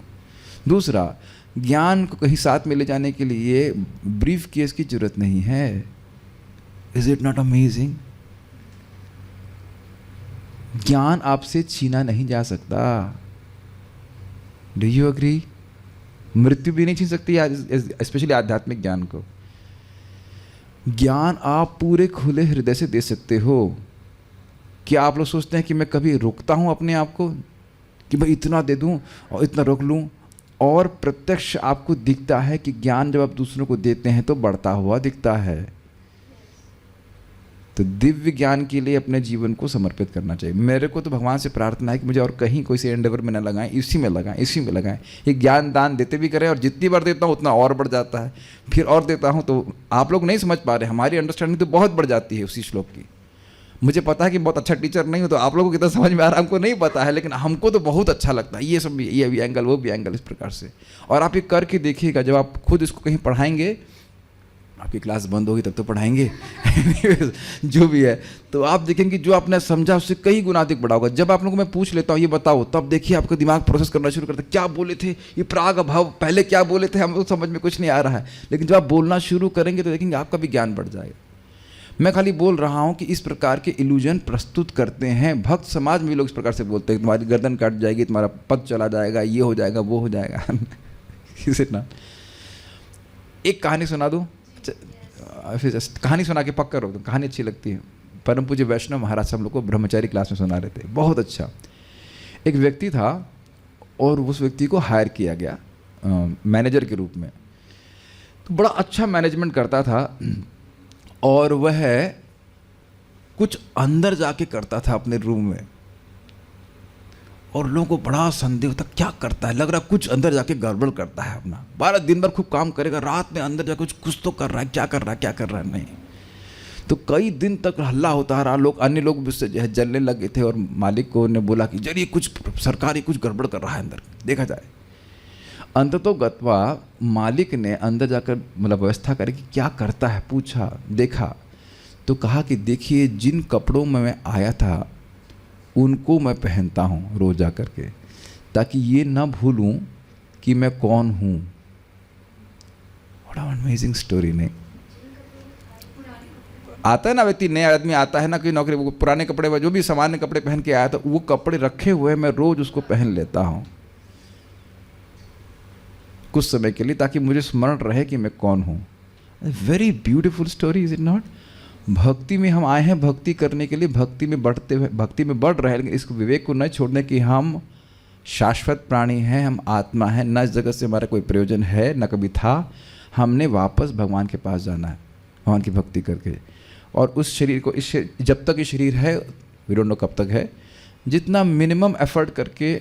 दूसरा, ज्ञान को कहीं साथ में ले जाने के लिए ब्रीफ केस की जरूरत नहीं है। Is it not amazing? ज्ञान आपसे छीना नहीं जा सकता। Do you agree? मृत्यु भी नहीं छीन सकती, स्पेशली आध्यात्मिक ज्ञान को। ज्ञान आप पूरे खुले हृदय से दे सकते हो। क्या आप लोग सोचते हैं कि मैं कभी रोकता हूं अपने आप को कि मैं इतना दे दूं और इतना रोक लूं? और प्रत्यक्ष आपको दिखता है कि ज्ञान जब आप दूसरों को देते हैं तो बढ़ता हुआ दिखता है। तो दिव्य ज्ञान के लिए अपने जीवन को समर्पित करना चाहिए। मेरे को तो भगवान से प्रार्थना है कि मुझे और कहीं कोई से एंडेवर में न लगाएं, इसी में लगाएं, इसी में लगाएं। ये ज्ञान दान देते भी करें और जितनी बार देता हूँ उतना और बढ़ जाता है, फिर और देता हूँ तो आप लोग नहीं समझ पा रहे, हमारी अंडरस्टैंडिंग तो बहुत बढ़ जाती है उसी श्लोक की। मुझे पता है कि बहुत अच्छा टीचर नहीं हो, तो आप लोगों को कितना समझ में आ रहा है हमको नहीं पता है, लेकिन हमको तो बहुत अच्छा लगता है। ये सब भी, ये भी एंगल, वो भी एंगल, इस प्रकार से। और आप ये करके देखिएगा, जब आप खुद इसको कहीं पढ़ाएंगे, आपकी क्लास बंद होगी तब तो पढ़ाएंगे जो भी है, तो आप देखेंगे जो आपने समझा उससे कई गुना अधिक बड़ा होगा। जब आप लोगों को मैं पूछ लेता हूँ ये बताओ, तब देखिए आपका दिमाग प्रोसेस करना शुरू करता है, क्या बोले थे ये प्राग अभाव, पहले क्या बोले थे, हमको समझ में कुछ नहीं आ रहा है। लेकिन जब आप बोलना शुरू करेंगे तो देखेंगे आपका भी ज्ञान बढ़ जाएगा। मैं खाली बोल रहा हूँ कि इस प्रकार के इल्यूजन प्रस्तुत करते हैं। भक्त समाज में भी लोग इस प्रकार से बोलते हैं, तुम्हारी गर्दन काट जाएगी, तुम्हारा पद चला जाएगा, ये हो जाएगा, वो हो जाएगा ना। एक कहानी सुना दूँ, फिर जस्ट कहानी सुना के पक्का रोक दूँ, कहानी अच्छी लगती है। परम पूज्य वैष्णव महाराज हम लोग को ब्रह्मचारी क्लास में सुना रहे थे, बहुत अच्छा। एक व्यक्ति था और उस व्यक्ति को हायर किया गया मैनेजर के रूप में। तो बड़ा अच्छा मैनेजमेंट करता था और वह कुछ अंदर जाके करता था अपने रूम में, और लोगों को बड़ा संदेह होता क्या करता है, लग रहा कुछ अंदर जाके गड़बड़ करता है अपना। 12 दिन भर खूब काम करेगा, रात में अंदर जाके कुछ तो कर रहा है, क्या कर रहा है, क्या कर रहा है, नहीं। तो कई दिन तक हल्ला होता रहा, लोग, अन्य लोग उससे जो है जलने लगे थे, और मालिक को ने बोला कि जरिए कुछ सरकारी कुछ गड़बड़ कर रहा है अंदर, देखा जाए। अंततः गत्वा मालिक ने अंदर जाकर मतलब व्यवस्था करी कि क्या करता है, पूछा, देखा तो कहा कि देखिए जिन कपड़ों में मैं आया था उनको मैं पहनता हूँ रोज जा करके, ताकि ये ना भूलूं कि मैं कौन हूँ। बड़ा अमेजिंग स्टोरी। नहीं आता है ना व्यक्ति, नया आदमी आता है ना कि नौकरी, वो पुराने कपड़े, जो भी सामान्य कपड़े पहन के आया था, वो कपड़े रखे हुए मैं रोज उसको पहन लेता हूँ कुछ समय के लिए, ताकि मुझे स्मरण रहे कि मैं कौन हूँ। Very beautiful story, is it not? भक्ति में हम आए हैं भक्ति करने के लिए, भक्ति में बढ़ते हुए, भक्ति में बढ़ रहे हैं, लेकिन इस विवेक को न छोड़ने कि हम शाश्वत प्राणी हैं, हम आत्मा हैं, न इस जगत से हमारा कोई प्रयोजन है, न कभी था। हमने वापस भगवान के पास जाना है भगवान की भक्ति करके। और उस शरीर को, जब तक ये शरीर है, वी डोंट नो कब तक है, जितना मिनिमम एफर्ट करके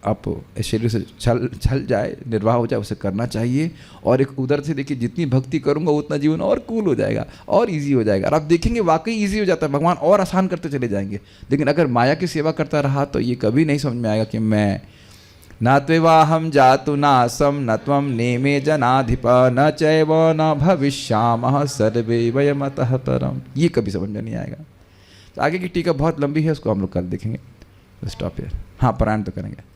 आप इस शरीर से छल जाए, निर्वाह हो जाए, उसे करना चाहिए। और एक उधर से देखिए, जितनी भक्ति करूंगा उतना जीवन और कूल हो जाएगा और इजी हो जाएगा। और आप देखेंगे वाकई इजी हो जाता है, भगवान और आसान करते चले जाएंगे। लेकिन अगर माया की सेवा करता रहा तो ये कभी नहीं समझ में आएगा कि मैं न त्वेवाहम जातु नासम न त्वम नेमे जनाधिप न चैव न भविष्यामः सर्वे वयमतः परम। ये कभी समझ में नहीं आएगा। तो आगे की टीका बहुत लंबी है, उसको हम लोग कल देखेंगे। Stop here. हाँ, पारायण तो करेंगे।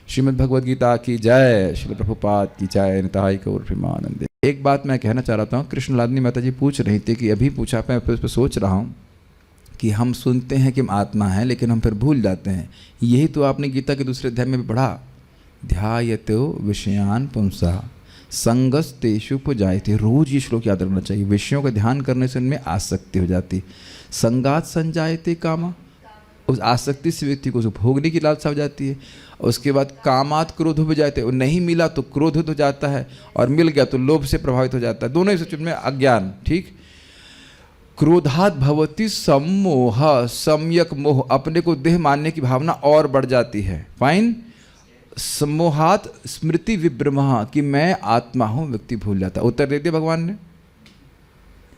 श्रीमद् भगवद गीता की जय, श्रील प्रभुपाद की जय, निताई गौर प्रेमानंदे। एक बात मैं कहना चाह रहा था, कृष्णलादनी माता जी पूछ रही थी कि अभी पूछा, मैं उस पर सोच रहा हूँ कि हम सुनते हैं कि हम आत्मा हैं, लेकिन हम फिर भूल जाते हैं। यही तो आपने गीता के दूसरे अध्याय में भी पढ़ा, ध्यायतो विषयान पुंसा संगस्तेषु पुजायते। रोज ये श्लोक याद रखना चाहिए। विषयों का ध्यान करने से उनमें आसक्ति हो जाती। संगात संजायते कामा, उस आसक्ति से व्यक्ति को भोगने की लालसा हो जाती है। उसके बाद कामात क्रोध हो जाते हैं, नहीं मिला तो क्रोधित हो जाता है, और मिल गया तो लोभ से प्रभावित हो जाता है। दोनों ही सच में अज्ञान। ठीक, क्रोधात भवति सम्मोह, सम्यक मोह, अपने को देह मानने की भावना और बढ़ जाती है। फाइन। सम्मोहात स्मृति विभ्रमः, कि मैं आत्मा हूं, व्यक्ति भूल जाता। उत्तर दे दिया भगवान ने।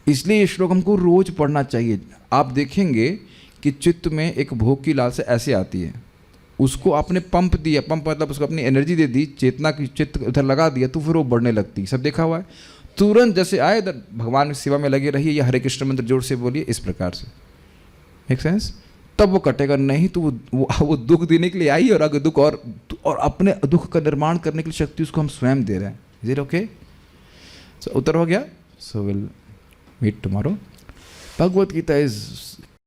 इसलिए ये श्लोक हमको रोज पढ़ना चाहिए। आप देखेंगे कि चित्त में एक भोग की लालसा ऐसे आती है, उसको आपने पंप दिया, पंप मतलब उसको अपनी एनर्जी दे दी, चेतना की चित्त उधर लगा दिया, तो फिर वो बढ़ने लगती। सब देखा हुआ है। तुरंत जैसे आए इधर भगवान की सेवा में लगे रहिए या हरे कृष्ण मंत्र जोर से बोलिए, इस प्रकार से। Make sense? तब वो कटेगा। नहीं तो वो दुख देने के लिए आई और अगर दुख और अपने दुख का निर्माण करने के लिए शक्ति उसको हम स्वयं दे रहे हैं। Is it okay? सो उत्तर हो गया? So will meet tomorrow. Bhagavad Gita is